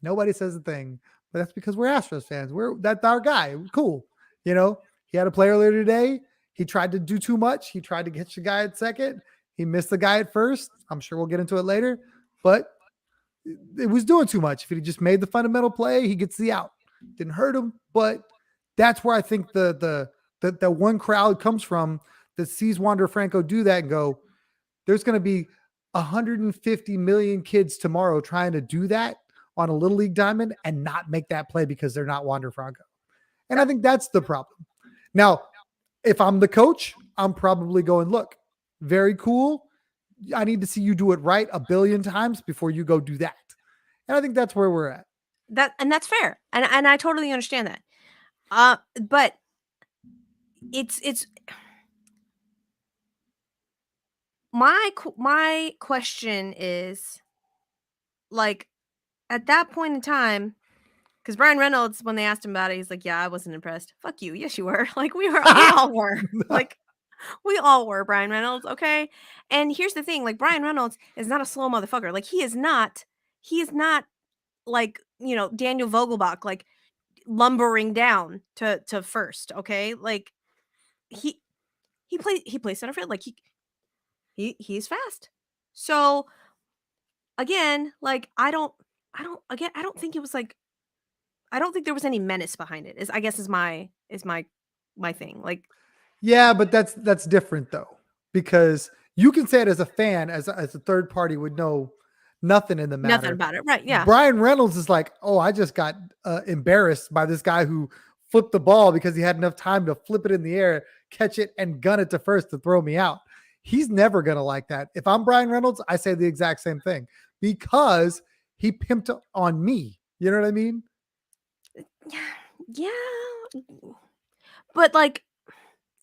nobody says a thing. But that's because we're Astros fans. That's our guy. Cool. He had a play earlier today. He tried to do too much. He tried to catch the guy at second. He missed the guy at first. I'm sure we'll get into it later. But it was doing too much. If he just made the fundamental play, he gets the out. Didn't hurt him, but that's where I think the one crowd comes from that sees Wander Franco do that and go, there's going to be 150 million kids tomorrow trying to do that on a little league diamond and not make that play because they're not Wander Franco. And I think that's the problem. Now, if I'm the coach, I'm probably going, look, very cool. I need to see you do it right 1 billion times before you go do that. And I think that's where we're at. And that's fair. And I totally understand that. But it's my question is, like, at that point in time, because Brian Reynolds, when they asked him about it, he's like, yeah, I wasn't impressed. Fuck you. Yes, you were. Like, we all were. Like, we all were, Brian Reynolds, okay? And here's the thing, like, Brian Reynolds is not a slow motherfucker. Like, he is not like, Daniel Vogelbach, like, lumbering down to first, okay? Like, he plays center field. Like, he's fast. So again, like, I don't think it was like, I don't think there was any menace behind it. I guess is my thing. Like, yeah, but that's different though, because you can say it as a fan, as a third party would know nothing in the matter. Nothing about it, right? Yeah. Brian Reynolds is like, oh, I just got embarrassed by this guy who flipped the ball because he had enough time to flip it in the air, catch it, and gun it to first to throw me out. He's never going to like that. If I'm Brian Reynolds, I say the exact same thing because he pimped on me. You know what I mean? Yeah. But like,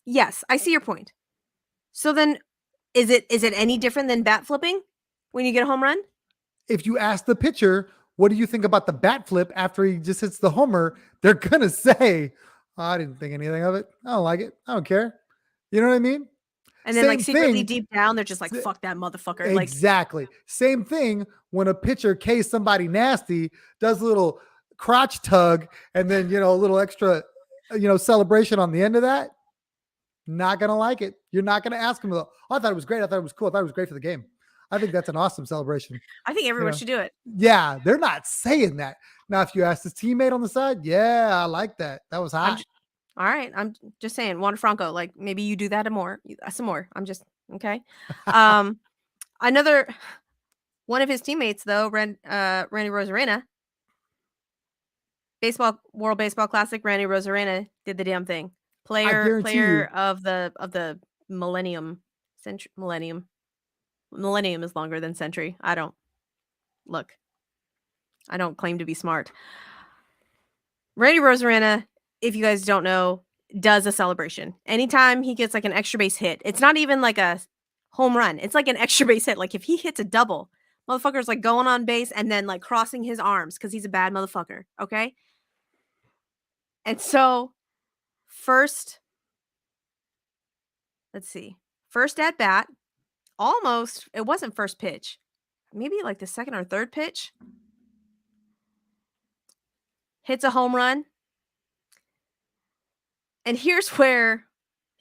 yes, I see your point. So then is it any different than bat flipping when you get a home run? If you ask the pitcher, what do you think about the bat flip after he just hits the homer? They're going to say, oh, I didn't think anything of it. I don't like it. I don't care. You know what I mean? And then like secretly deep down, they're just like, fuck that motherfucker. Exactly. Like, same thing when a pitcher K's somebody nasty, does a little crotch tug, and then, a little extra, celebration on the end of that. Not going to like it. You're not going to ask him, oh, I thought it was great. I thought it was cool. I thought it was great for the game. I think that's an awesome celebration. I think everyone should do it. Yeah, they're not saying that. Now, if you ask his teammate on the side, yeah, I like that. That was hot. All right. I'm just saying, Wander Franco, like maybe you do that some more. I'm just okay. Another one of his teammates though, Randy Arozarena, World Baseball Classic. Randy Arozarena did the damn thing. Player of the millennium. Millennium is longer than century. I don't claim to be smart. Randy Arozarena, if you guys don't know, does a celebration. Anytime he gets like an extra base hit, it's not even like a home run. It's like an extra base hit. Like if he hits a double, motherfucker's like going on base and then like crossing his arms because he's a bad motherfucker. Okay. And so first at bat, almost, it wasn't first pitch. Maybe like the second or third pitch. Hits a home run. And here's where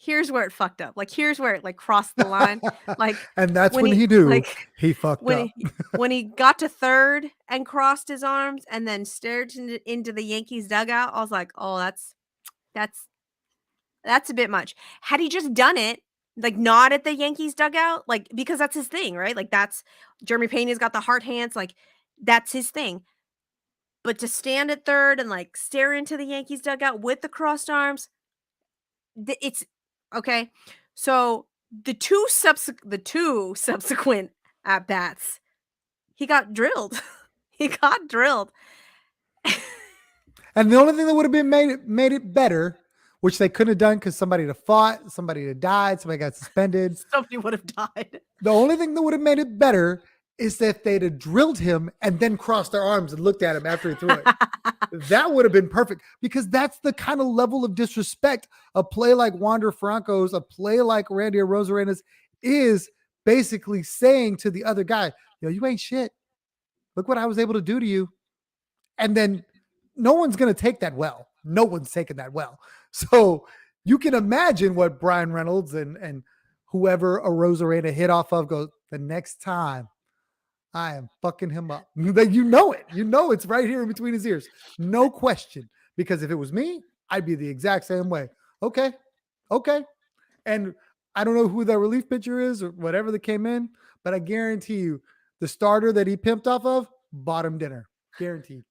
it fucked up. Like here's where it like crossed the line. Like and that's when he knew like, he fucked up. When he got to third and crossed his arms and then stared into the Yankees dugout, I was like, oh, that's a bit much. Had he just done it, like not at the Yankees dugout, like because that's his thing, right? Like that's Jeremy Pena's got the heart hands, like that's his thing. But to stand at third and like stare into the Yankees dugout with the crossed arms, it's okay. So the two subsequent at bats, he got drilled. And the only thing that would have been made it better, which they couldn't have done because somebody had fought, somebody had died, somebody got suspended. Somebody would have died. The only thing that would have made it better is that they'd have drilled him and then crossed their arms and looked at him after he threw it. That would have been perfect because that's the kind of level of disrespect a play like Wander Franco's, a play like Randy Arozarena's is basically saying to the other guy, you ain't shit. Look what I was able to do to you. And then no one's going to take that well. No one's taking that well. So you can imagine what Brian Reynolds and whoever Arozarena hit off of goes, the next time I am fucking him up. You know it. You know it's right here in between his ears. No question. Because if it was me, I'd be the exact same way. Okay. And I don't know who that relief pitcher is or whatever that came in, but I guarantee you the starter that he pimped off of bought him dinner. Guaranteed.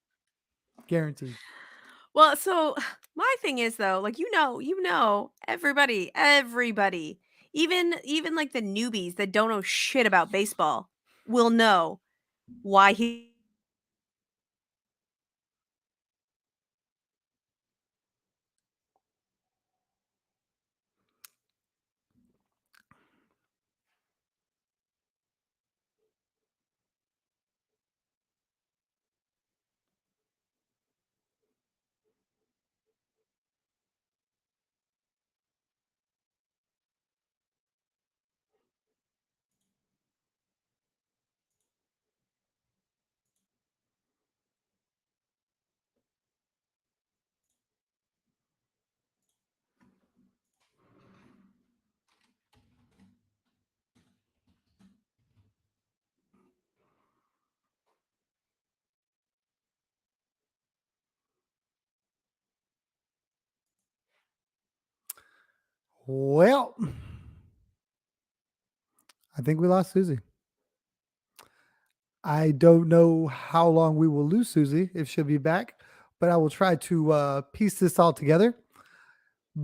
Well, so my thing is though, like, everybody, even like the newbies that don't know shit about baseball will know why he Well, I think we lost Susie. I don't know how long we will lose Susie if she'll be back, but I will try to piece this all together.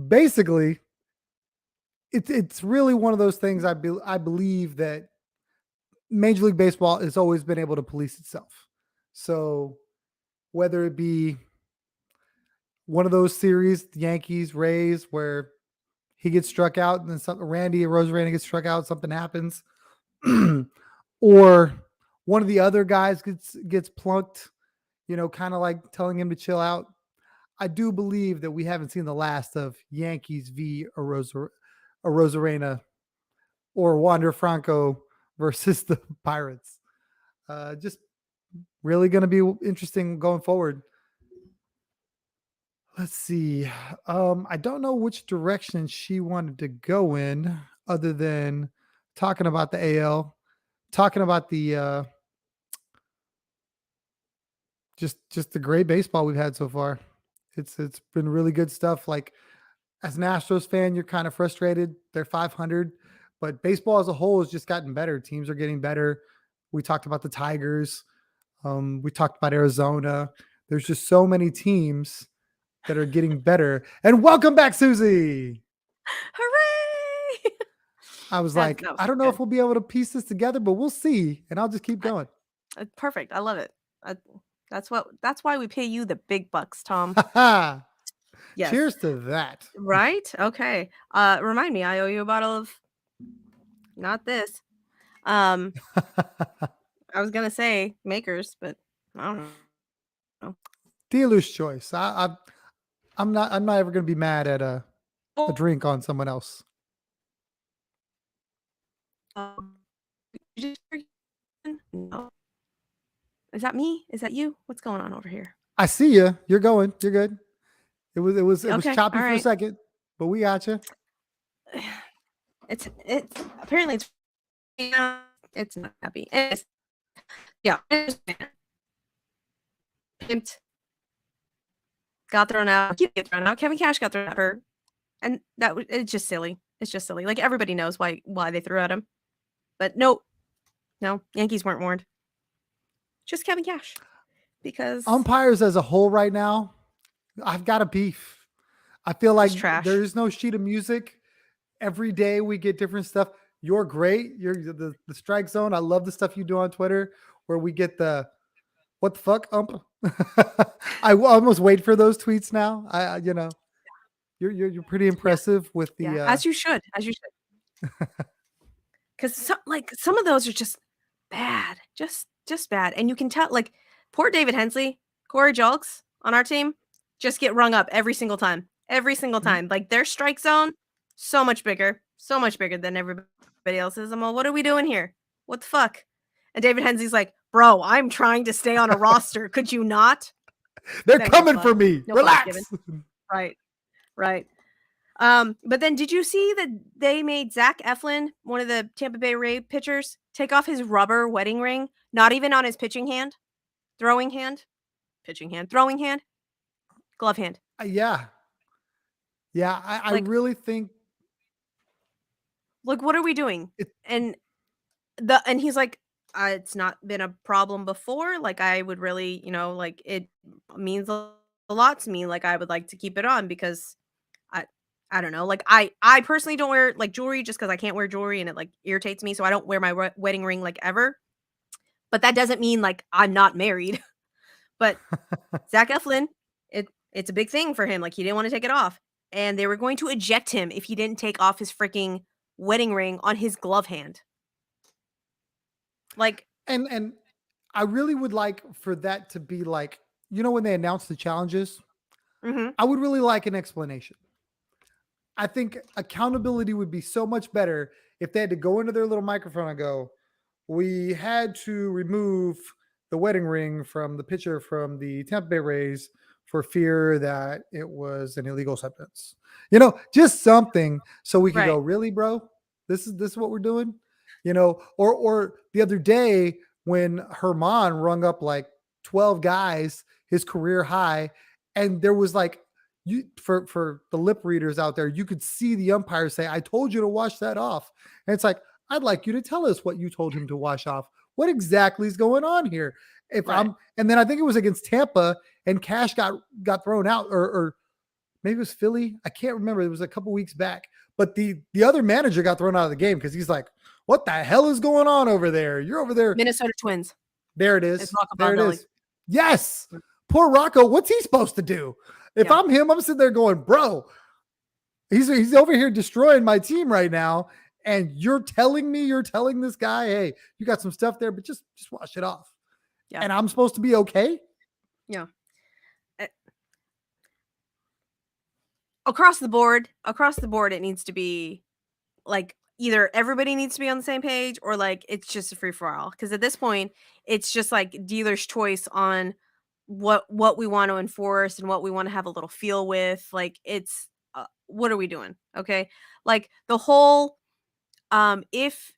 Basically, it's really one of those things. I believe that Major League Baseball has always been able to police itself. So whether it be one of those series, the Yankees, Rays, where he gets struck out and then Randy Arozarena gets struck out, something happens, or one of the other guys gets plunked, kind of like telling him to chill out. I do believe that we haven't seen the last of Yankees v. Arozarena or Wander Franco versus the Pirates. Just really going to be interesting going forward. Let's see. I don't know which direction she wanted to go in, other than talking about the AL, talking about the just the great baseball we've had so far. It's been really good stuff. Like, as an Astros fan, you're kind of frustrated. They're 500, but baseball as a whole has just gotten better. Teams are getting better. We talked about the Tigers. We talked about Arizona. There's just so many teams that are getting better. And welcome back, Susie. Hooray! I was That like, was I don't know good. if we'll be able to piece this together, but we'll see. And I'll just keep going. Perfect. I love it. I, that's why we pay you the big bucks, Tom. Yes. Cheers to that. Right? Okay. Remind me, I owe you a bottle of not this. I was gonna say makers, but I don't know. Dealer's choice. I'm not ever gonna be mad at a drink on someone else. No. Is that me? Is that you? What's going on over here? I see you. You're going. You're good. It was Okay. choppy All for a right. second, but we got you. It's apparently it's not happy. Yeah. Pimped. Got thrown out. Get thrown out. Kevin Cash got thrown out. Her, and it's just silly. It's just silly. Like, everybody knows why they threw at him, but no, Yankees weren't warned. Just Kevin Cash, because Umpires as a whole right now, I've got a beef. I feel like trash. there's no sheet of music. Every day we get different stuff. You're great. You're the strike zone. I love the stuff you do on Twitter where we get the what the fuck ump. I almost wait for those tweets now. You're pretty impressive with the as you should. Because some of those are just bad, just bad, and you can tell. Like, poor David Hensley, Corey Julks on our team just get rung up every single time. Like, their strike zone so much bigger than everybody else's. I'm all, what are we doing here? What the fuck? And David Hensley's like, bro, I'm trying to stay on a roster. Could you not? They're coming for me. No Relax. Right. But then, did you see that they made Zach Eflin, one of the Tampa Bay Ray pitchers, take off his rubber wedding ring? Not even on his pitching hand, throwing hand, glove hand. Yeah. I really think. Like, what are we doing? And he's like, it's not been a problem before. Like, I would really, like, it means a lot to me. Like, I would like to keep it on because I don't know. Like, I personally don't wear, like, jewelry just because I can't wear jewelry and it, like, irritates me. So I don't wear my wedding ring, like, ever. But that doesn't mean, like, I'm not married. But Zach Eflin, it's a big thing for him. Like, he didn't want to take it off. And they were going to eject him if he didn't take off his freaking wedding ring on his glove hand. Like, and I really would like for that to be like, when they announce the challenges, I would really like an explanation. I think accountability would be so much better if they had to go into their little microphone and go, we had to remove the wedding ring from the pitcher from the Tampa Bay Rays for fear that it was an illegal substance. Just something so we could go, really, bro? This is what we're doing? Or the other day when Herman rung up like 12 guys, his career high, and there was like, for the lip readers out there, you could see the umpire say, I told you to wash that off. And it's like, I'd like you to tell us what you told him to wash off. What exactly is going on here? And then I think it was against Tampa and Cash got thrown out, or maybe it was Philly. I can't remember. It was a couple weeks back, but the other manager got thrown out of the game because he's like, what the hell is going on over there? You're over there. Minnesota Twins. There it is. There it is. Yes. Poor Rocco. What's he supposed to do? If I'm him, I'm sitting there going, bro, he's over here destroying my team right now. And you're telling this guy, hey, you got some stuff there, but just wash it off. Yeah. And I'm supposed to be okay? Yeah. Across the board, it needs to be like, either everybody needs to be on the same page or like it's just a free for all. Because at this point, it's just like dealer's choice on what we want to enforce and what we want to have a little feel with. Like, it's what are we doing? Okay, like the whole if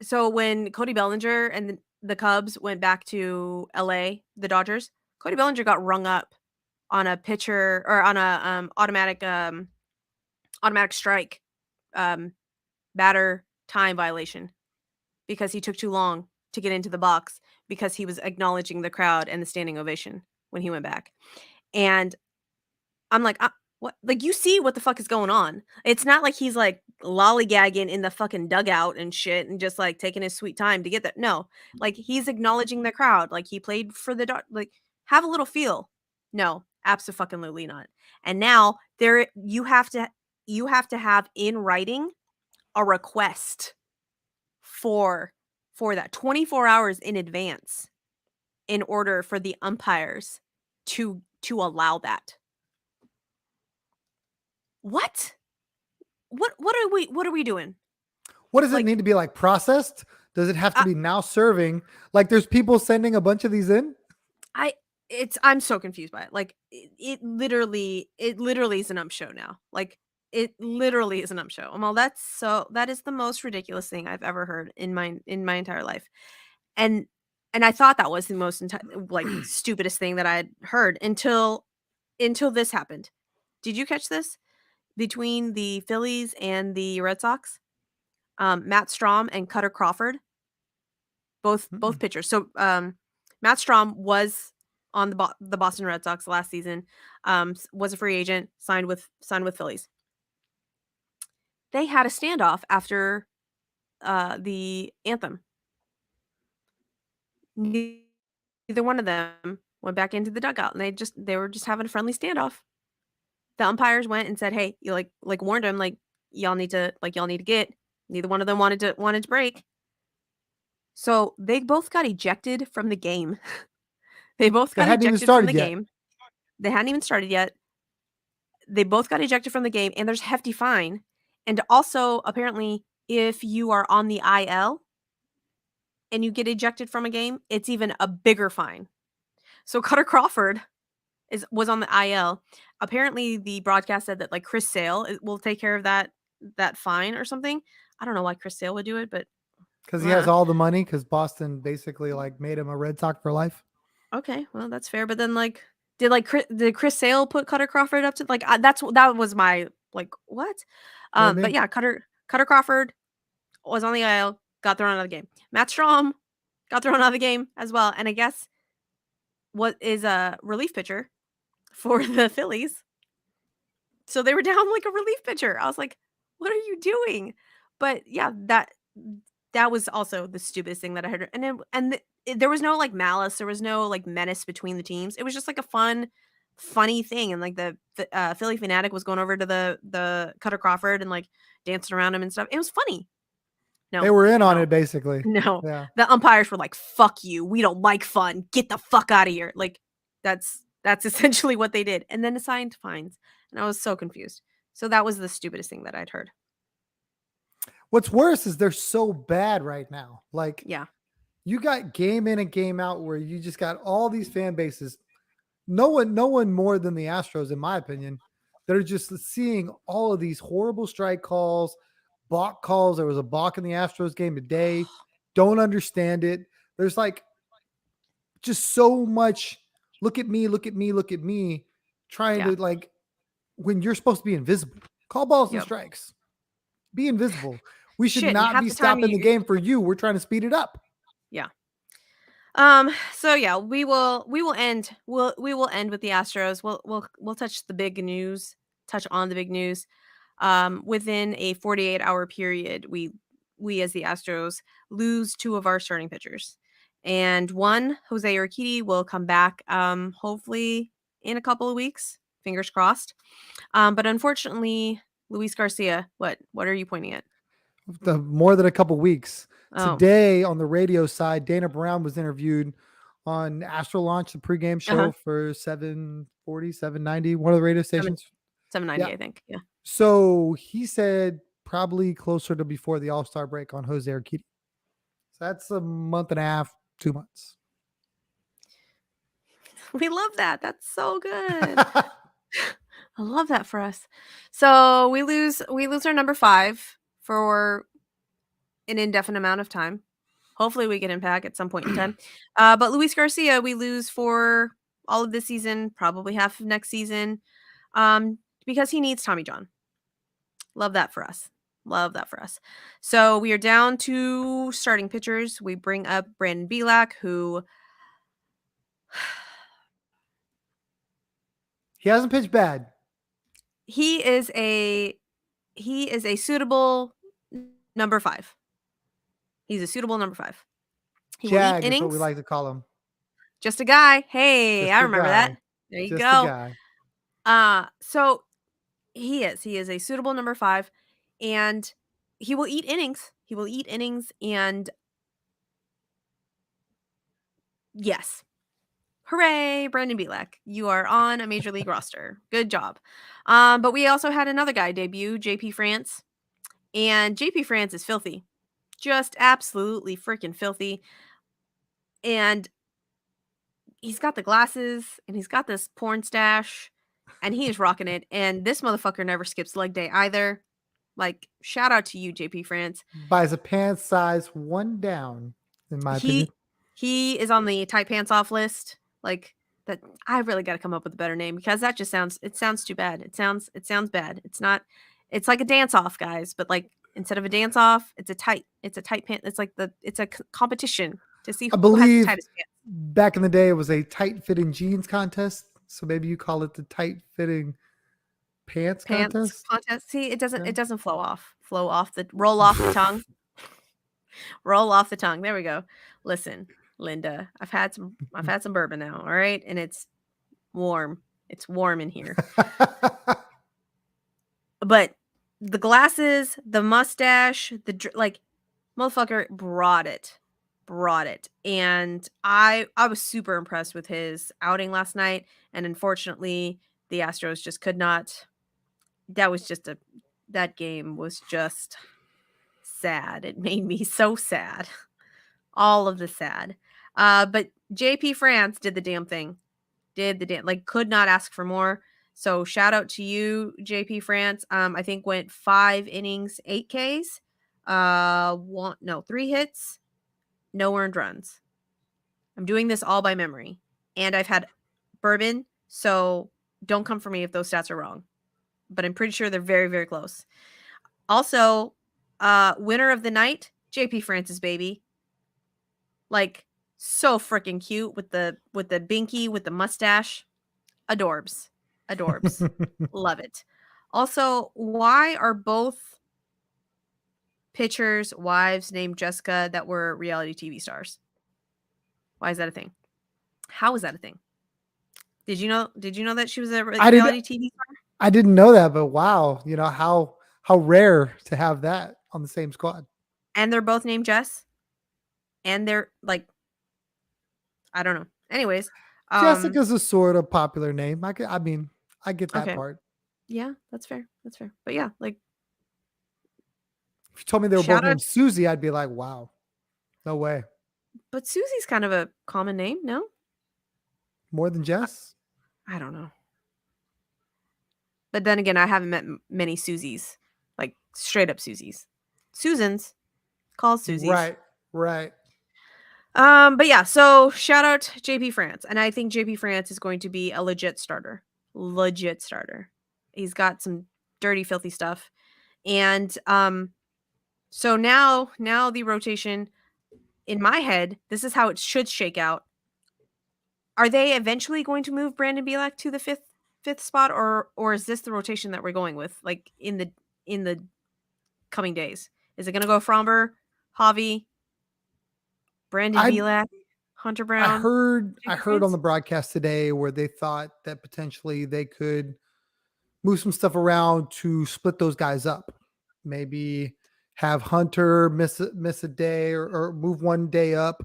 so when Cody Bellinger and the Cubs went back to LA, the Dodgers, Cody Bellinger got rung up on a pitcher or on a automatic strike, batter time violation, because he took too long to get into the box because he was acknowledging the crowd and the standing ovation when he went back. And I'm like, what? Like, you see what the fuck is going on. It's not like he's like lollygagging in the fucking dugout and shit and just like taking his sweet time to get that. No, like he's acknowledging the crowd. Like he played for the like, have a little feel. No, absolutely not. And now you have to have in writing a request for that 24 hours in advance in order for the umpires to allow that. What? What are we doing? What does it Like, need to be like processed? Does it have to be now serving? Like there's people sending a bunch of these in? I'm so confused by it. Like it literally is an ump show now. Like it literally is an ump show. Well, that is the most ridiculous thing I've ever heard in my entire life. And I thought that was the most like stupidest thing that I had heard until this happened. Did you catch this? Between the Phillies and the Red Sox, Matt Strahm and Cutter Crawford, both pitchers. So Matt Strahm was on the Boston Red Sox last season, was a free agent, signed with Phillies. They had a standoff after the anthem. Neither one of them went back into the dugout, and they were just having a friendly standoff. The umpires went and said, "Hey, you like warned them, like y'all need to get." Neither one of them wanted to break. So they both got ejected from the game. They both They got hadn't even ejected from started the yet. game. They hadn't even started yet. They both got ejected from the game, and there's a hefty fine. And also, apparently, if you are on the IL and you get ejected from a game, it's even a bigger fine. So Cutter Crawford was on the IL. Apparently, the broadcast said that like Chris Sale will take care of that fine or something. I don't know why Chris Sale would do it, but Because he has all the money, because Boston basically like made him a Red Sox for life. okay, well that's fair. But then like, did Chris Sale put Cutter Crawford up to like that was my like what? But yeah, Cutter Crawford was on the IL, got thrown out of the game. Matt Strahm got thrown out of the game as well, and I guess what is a relief pitcher for the Phillies. So they were down like a relief pitcher. I was like, "What are you doing?" But yeah, that was also the stupidest thing that I heard. There was no like malice, there was no like menace between the teams. It was just like a funny thing, and like the Philly fanatic was going over to the Cutter Crawford and like dancing around him and stuff. It was funny. No, they were in on it basically. no. Yeah. The umpires were like, "Fuck you. We don't like fun. Get the fuck out of here." Like that's essentially what they did, and then assigned fines. And I was so confused. So that was the stupidest thing that I'd heard. What's worse is they're so bad right now. Like, yeah, you got game in and game out where you just got all these fan bases. No one more than the Astros, in my opinion, that are just seeing all of these horrible strike calls, balk calls. There was a balk in the Astros game today. Don't understand it. There's like just so much look at me, trying to like, when you're supposed to be invisible. Call balls and strikes. Be invisible. We should not be stopping the game for you. We're trying to speed it up. Yeah. So yeah, we will end we will end with the Astros. We'll touch on the big news. Within a 48-hour period, we as the Astros lose two of our starting pitchers. And one, Jose Urquidy, will come back hopefully in a couple of weeks. Fingers crossed. But unfortunately, Luis Garcia, what are you pointing at? More than a couple weeks. Today on the radio side, Dana Brown was interviewed on Astro Launch, the pregame show for 740, 790, one of the radio stations. 790, I think. Yeah. So he said probably closer to before the All-Star break on Jose Urquidy. So that's a month and a half, 2 months. We love that. That's so good. I love that for us. So we lose our number 5 for an indefinite amount of time. Hopefully we get him back at some point in time. But Luis Garcia, we lose for all of this season, probably half of next season, because he needs Tommy John. Love that for us. Love that for us. So we are down to starting pitchers. We bring up Brandon Bielak, who he hasn't pitched bad. he is a suitable number 5. He's a suitable number 5. He will eat Jag is what we innings. like to call him. Just a guy. Hey, Just I a remember guy. that. There you Just go. a guy. So he is a suitable number 5, and he will eat innings. He will eat innings, and yes. Hooray, Brandon Bielak. You are on a major league roster. Good job. But we also had another guy debut, JP France. And JP France is filthy. Just absolutely freaking filthy. And he's got the glasses and he's got this porn stash and he is rocking it. And this motherfucker never skips leg day either. Like, shout out to you, JP France. Buys a pants size 1 down, in my opinion. He is on the tight pants off list. Like, that, I really got to come up with a better name because that just sounds too bad. It sounds bad. It's like a dance off, guys, but like instead of a dance off, it's a tight pant. It's like it's a competition to see who has the tightest pants. Back in the day, it was a tight fitting jeans contest. So maybe you call it the tight fitting pants contest. See, it doesn't roll off the tongue. Roll off the tongue. There we go. Listen, Linda, I've had some bourbon now, all right? And it's warm. It's warm in here. But the glasses, the mustache, motherfucker brought it. And I was super impressed with his outing last night, and unfortunately, the Astros just could not. That game was just sad. It made me so sad. All of the sad. But JP France did the damn thing. Could not ask for more. So shout out to you, JP France. I think went 5 innings, 8 Ks. 3 hits, no earned runs. I'm doing this all by memory. And I've had bourbon, so don't come for me if those stats are wrong. But I'm pretty sure they're very, very close. Also, winner of the night, JP France's baby. Like, so freaking cute with the binky, with the mustache. Adorbs. Love it. Also, why are both pitchers' wives named Jessica that were reality TV stars? Why is that a thing? How is that a thing? Did you know that she was a reality TV star? I didn't know that, but wow, you know how rare to have that on the same squad. And they're both named Jess. And they're like, I don't know. Anyways, Jessica's a sort of popular name. I get that part. Yeah, that's fair. But yeah, like, if you told me they were both named Susie, I'd be like, wow, no way. But Susie's kind of a common name, no? More than Jess? I don't know. But then again, I haven't met many Susies, like straight up Susies. Susans, called Susies. Right. But yeah, so shout out JP France. And I think JP France is going to be a legit starter. He's got some dirty, filthy stuff. And so now the rotation, in my head, this is how it should shake out. Are they eventually going to move Brandon Bielak to the fifth spot, or is this the rotation that we're going with, like, in the coming days? Is it going to go Fromber, Javi, Brandon Bielak, Hunter Brown? I heard on the broadcast today where they thought that potentially they could move some stuff around to split those guys up. Maybe have Hunter miss a day or move one day up,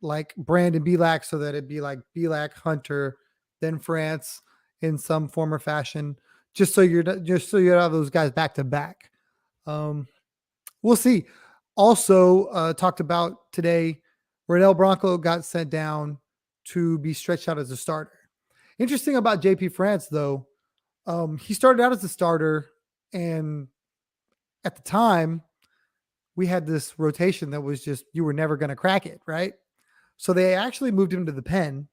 like Brandon Bielak, so that it'd be like Bielak, Hunter, then France in some form or fashion, just so you have those guys back to back. We'll see. Also, talked about today, Ronel Bronco got sent down to be stretched out as a starter. Interesting about JP France, though, he started out as a starter, and at the time, we had this rotation that was just, you were never going to crack it, right? So they actually moved him to the pen.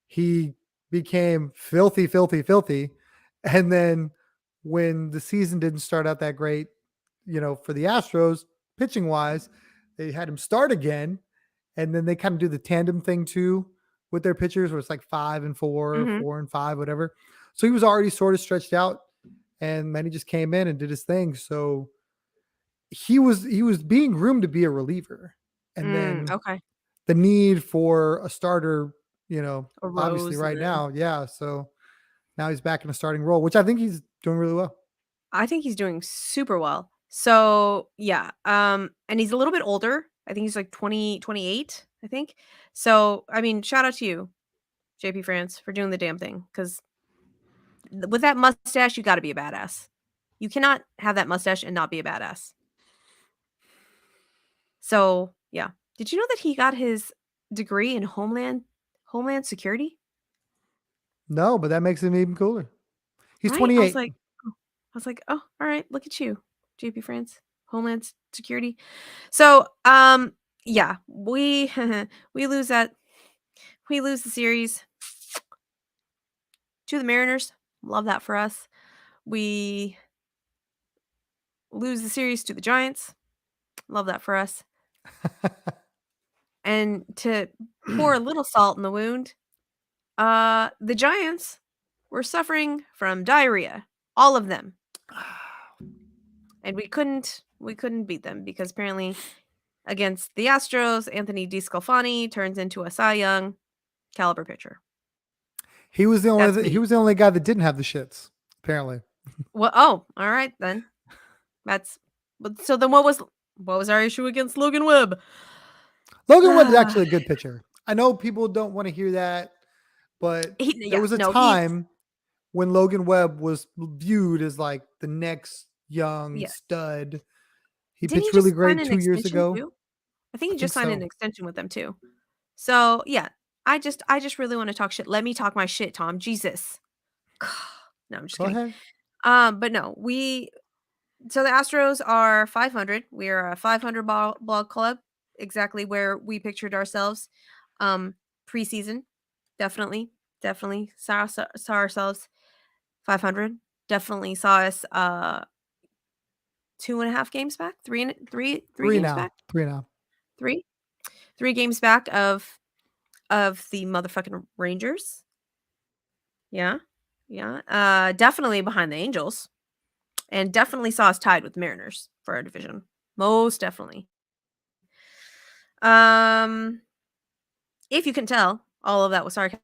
He became filthy, filthy, filthy. And then when the season didn't start out that great, for the Astros, pitching wise, they had him start again. And then they kind of do the tandem thing too with their pitchers, where it's like 5 and 4, 4 and 5, whatever. So he was already sort of stretched out, and then he just came in and did his thing. So he was being groomed to be a reliever, and then the need for a starter, obviously right now. Yeah. So now he's back in a starting role, which I think he's doing really well. I think he's doing super well. So yeah. And he's a little bit older. I think he's like 28, I think. So, I mean, shout out to you, JP France, for doing the damn thing. Because with that mustache, you got to be a badass. You cannot have that mustache and not be a badass. So, yeah. Did you know that he got his degree in Homeland Security? No, but that makes him even cooler. He's Right? 28. I was like, oh, all right, look at you, JP France, Homeland Security. So, yeah, we we lose the series to the Mariners. Love that for us. We lose the series to the Giants. Love that for us. And to pour a little salt in the wound, the Giants were suffering from diarrhea, all of them. And we couldn't beat them because apparently against the Astros, Anthony DeSclafani turns into a Cy Young caliber pitcher. He was the only guy that didn't have the shits, apparently. Well, oh, all right then. So then what was our issue against Logan Webb? Logan Webb is actually a good pitcher. I know people don't want to hear that, but there was a time when Logan Webb was viewed as like the next young stud. He pitched really great 2 years ago. Too? I think he just signed an extension with them too. So yeah, I just really want to talk shit. Let me talk my shit, Tom. Jesus. No, I'm just kidding. Ahead. But no, so the Astros are 500. We are a 500 blog club, exactly where we pictured ourselves. Preseason, definitely saw ourselves 500. Definitely saw us 2.5 games back, three games now. back, 3 now. 3 games back of the motherfucking Rangers. Yeah. Definitely behind the Angels, and definitely saw us tied with the Mariners for our division. Most definitely. If you can tell, all of that was sarcasm.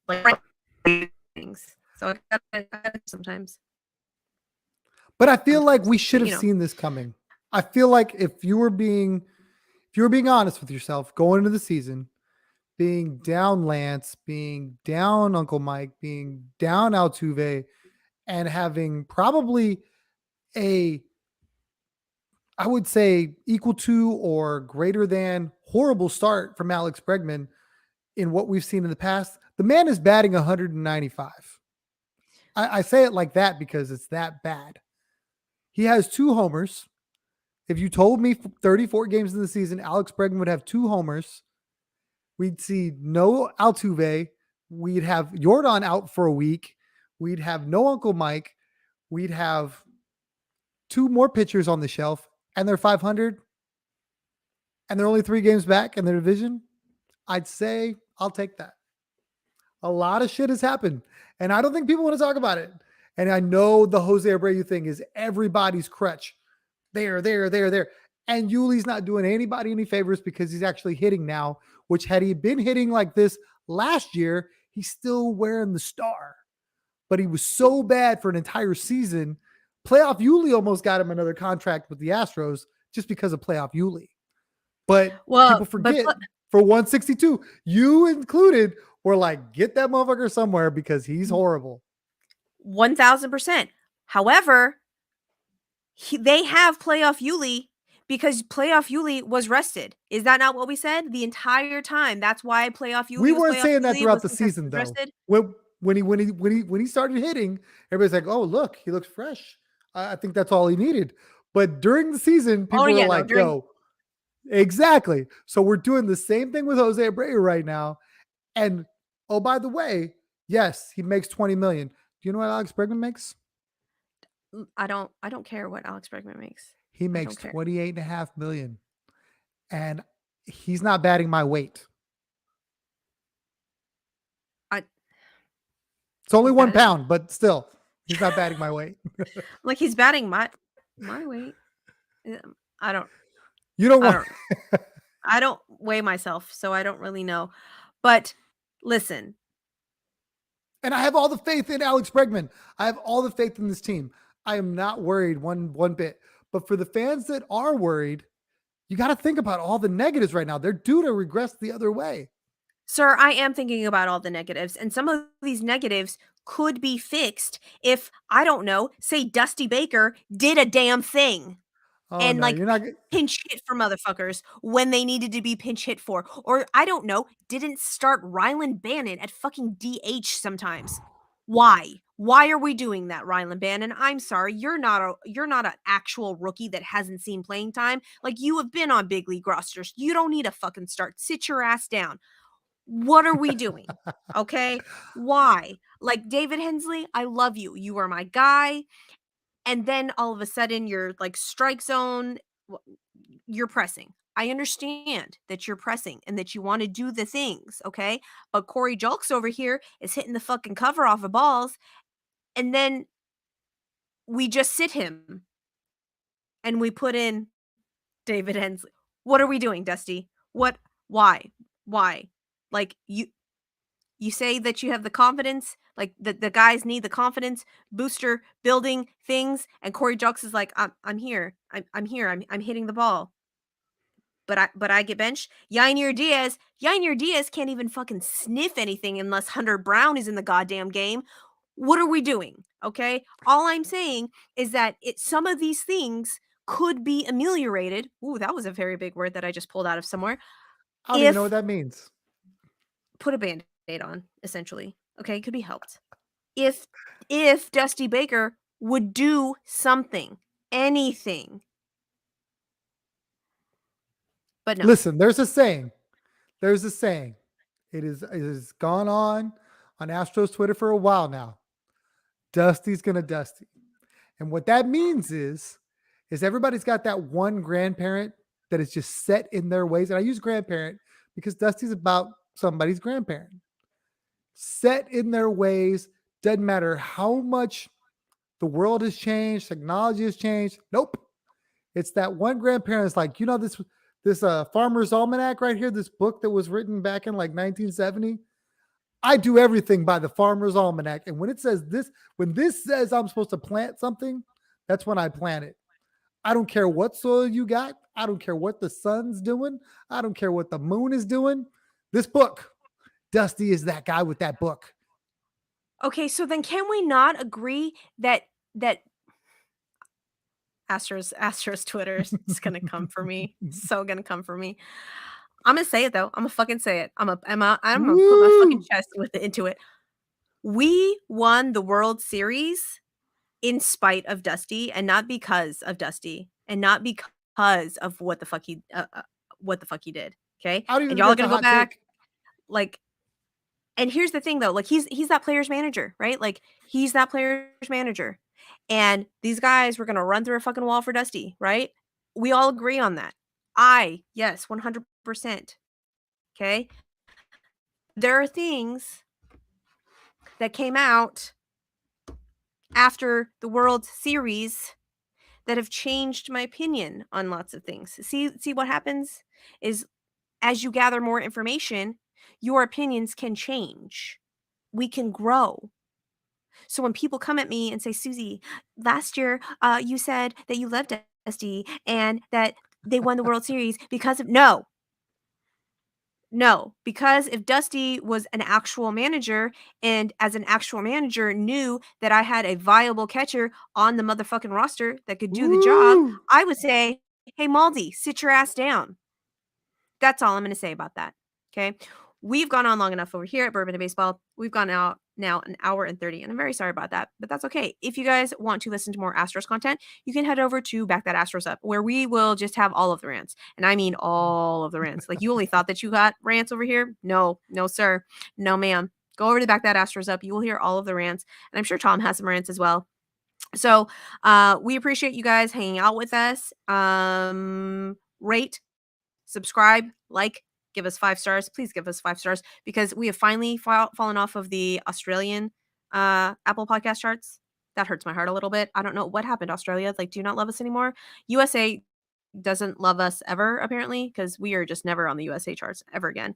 Like things. So I got sometimes. But I feel like we should have seen this coming. I feel like if you were being honest with yourself going into the season, being down Lance, being down Uncle Mike, being down Altuve, and having probably I would say equal to or greater than horrible start from Alex Bregman in what we've seen in the past. The man is batting 195. I say it like that because it's that bad. He has 2 homers. If you told me 34 games in the season, Alex Bregman would have 2 homers, we'd see no Altuve. We'd have Jordan out for a week. We'd have no Uncle Mike. We'd have 2 more pitchers on the shelf, and they're 500. And they're only 3 games back in their division. I'd say I'll take that. A lot of shit has happened, and I don't think people want to talk about it. And I know the Jose Abreu thing is everybody's crutch. There. And Yuli's not doing anybody any favors because he's actually hitting now, which had he been hitting like this last year, he's still wearing the star. But he was so bad for an entire season. Playoff Yuli almost got him another contract with the Astros just because of playoff Yuli. But people forget for 162, you included, were like, get that motherfucker somewhere because he's horrible. 1000%. However, they have playoff Yuli Because playoff Yuli was rested. Is that not what we said the entire time? That's why playoff Yuli We was weren't playoff saying that Yuli, throughout was the because he season, was though. rested. When he started hitting, everybody's like, "Oh, look, he looks fresh." I think that's all he needed. But during the season, people were like, "Yo, exactly." So we're doing the same thing with Jose Abreu right now. And oh, by the way, yes, he makes 20 million. Do you know what Alex Bregman makes? I don't care what Alex Bregman makes. He I makes don't care. 28.5 million. And he's not batting my weight. It's only 1 pound, but still, he's not batting my weight. Like he's batting my weight. I don't. You don't want. I don't weigh myself, so I don't really know. But listen. And I have all the faith in Alex Bregman. I have all the faith in this team. I am not worried one bit. But for the fans that are worried, you got to think about all the negatives right now. They're due to regress the other way. Sir, I am thinking about all the negatives, and some of these negatives could be fixed if, I don't know, say Dusty Baker did a damn thing. Oh, And no, like you're not pinch hit for motherfuckers when they needed to be pinch hit for. Or I don't know, didn't start Ryland Bannon at fucking DH sometimes. Why? Why are we doing that, Ryland Bannon? I'm sorry, you're not an actual rookie that hasn't seen playing time. Like you have been on big league rosters. You don't need a fucking start. Sit your ass down. What are we doing? Okay? Why? Like David Hensley, I love you. You are my guy. And then all of a sudden you're like strike zone, you're pressing. I understand that you're pressing and that you want to do the things, okay? But Corey Julks over here is hitting the fucking cover off of balls, and then we just sit him and we put in David Hensley. What are we doing, Dusty? What? Why? Why? Like you say that you have the confidence, like the guys need the confidence booster building things, and Corey Julks is like, I'm here. I'm here. I'm hitting the ball. But I get benched. Yainer Diaz can't even fucking sniff anything unless Hunter Brown is in the goddamn game. What are we doing? Okay? All I'm saying is that some of these things could be ameliorated. Ooh, that was a very big word that I just pulled out of somewhere. I don't even know what that means. Put a Band-Aid on, essentially. Okay? It could be helped. If Dusty Baker would do something, anything. But no. Listen, there's a saying. It has gone on Astros Twitter for a while now. Dusty's gonna Dusty. And what that means is everybody's got that one grandparent that is just set in their ways. And I use grandparent because Dusty's about somebody's grandparent. Set in their ways, doesn't matter how much the world has changed, technology has changed. Nope. It's that one grandparent is like, this Farmer's Almanac right here, this book that was written back in like 1970. I do everything by the Farmer's Almanac. And when it says this, when this says I'm supposed to plant something, that's when I plant it. I don't care what soil you got. I don't care what the sun's doing. I don't care what the moon is doing. This book, Dusty is that guy with that book. Okay, so then can we not agree that Astros Twitter is gonna come for me? So gonna come for me. I'm gonna say it though. I'm gonna fucking say it. I'm gonna put my fucking chest into it. We won the World Series in spite of Dusty, and not because of Dusty, and not because of what the fuck he did. Okay, and y'all are gonna go back, like. And here's the thing though, like he's that player's manager, right? Like he's that player's manager. And these guys were gonna run through a fucking wall for Dusty, right? We all agree on that. Yes, 100%. Okay. There are things that came out after the World Series that have changed my opinion on lots of things. See what happens is as you gather more information, your opinions can change. We can grow. So when people come at me and say, Susie, last year you said that you loved Dusty and that they won the World Series because of no, because if Dusty was an actual manager and as an actual manager knew that I had a viable catcher on the motherfucking roster that could do the job, I would say, Hey, Maldy, sit your ass down. That's all I'm going to say about that. Okay. We've gone on long enough over here at Bourbon and Baseball. We've gone out now an hour and 30, and I'm very sorry about that, but that's okay. If you guys want to listen to more Astros content, you can head over to Back That Astros Up, where we will just have all of the rants. And I mean all of the rants. Like, you only thought that you got rants over here? No, sir. No, ma'am. Go over to Back That Astros Up. You will hear all of the rants. And I'm sure Tom has some rants as well. So we appreciate you guys hanging out with us. Rate, subscribe, like, give us 5 stars. Please give us 5 stars, because we have finally fallen off of the Australian Apple podcast charts. That hurts my heart a little bit. I don't know what happened, Australia. Like, do you not love us anymore? USA doesn't love us ever, apparently, because we are just never on the USA charts ever again.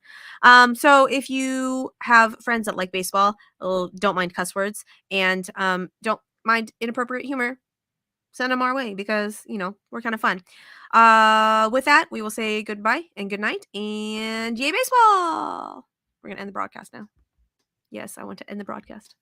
So if you have friends that like baseball, don't mind cuss words, and don't mind inappropriate humor, send them our way, because, we're kind of fun. With that, we will say goodbye and good night, and yay baseball! We're going to end the broadcast now. Yes, I want to end the broadcast.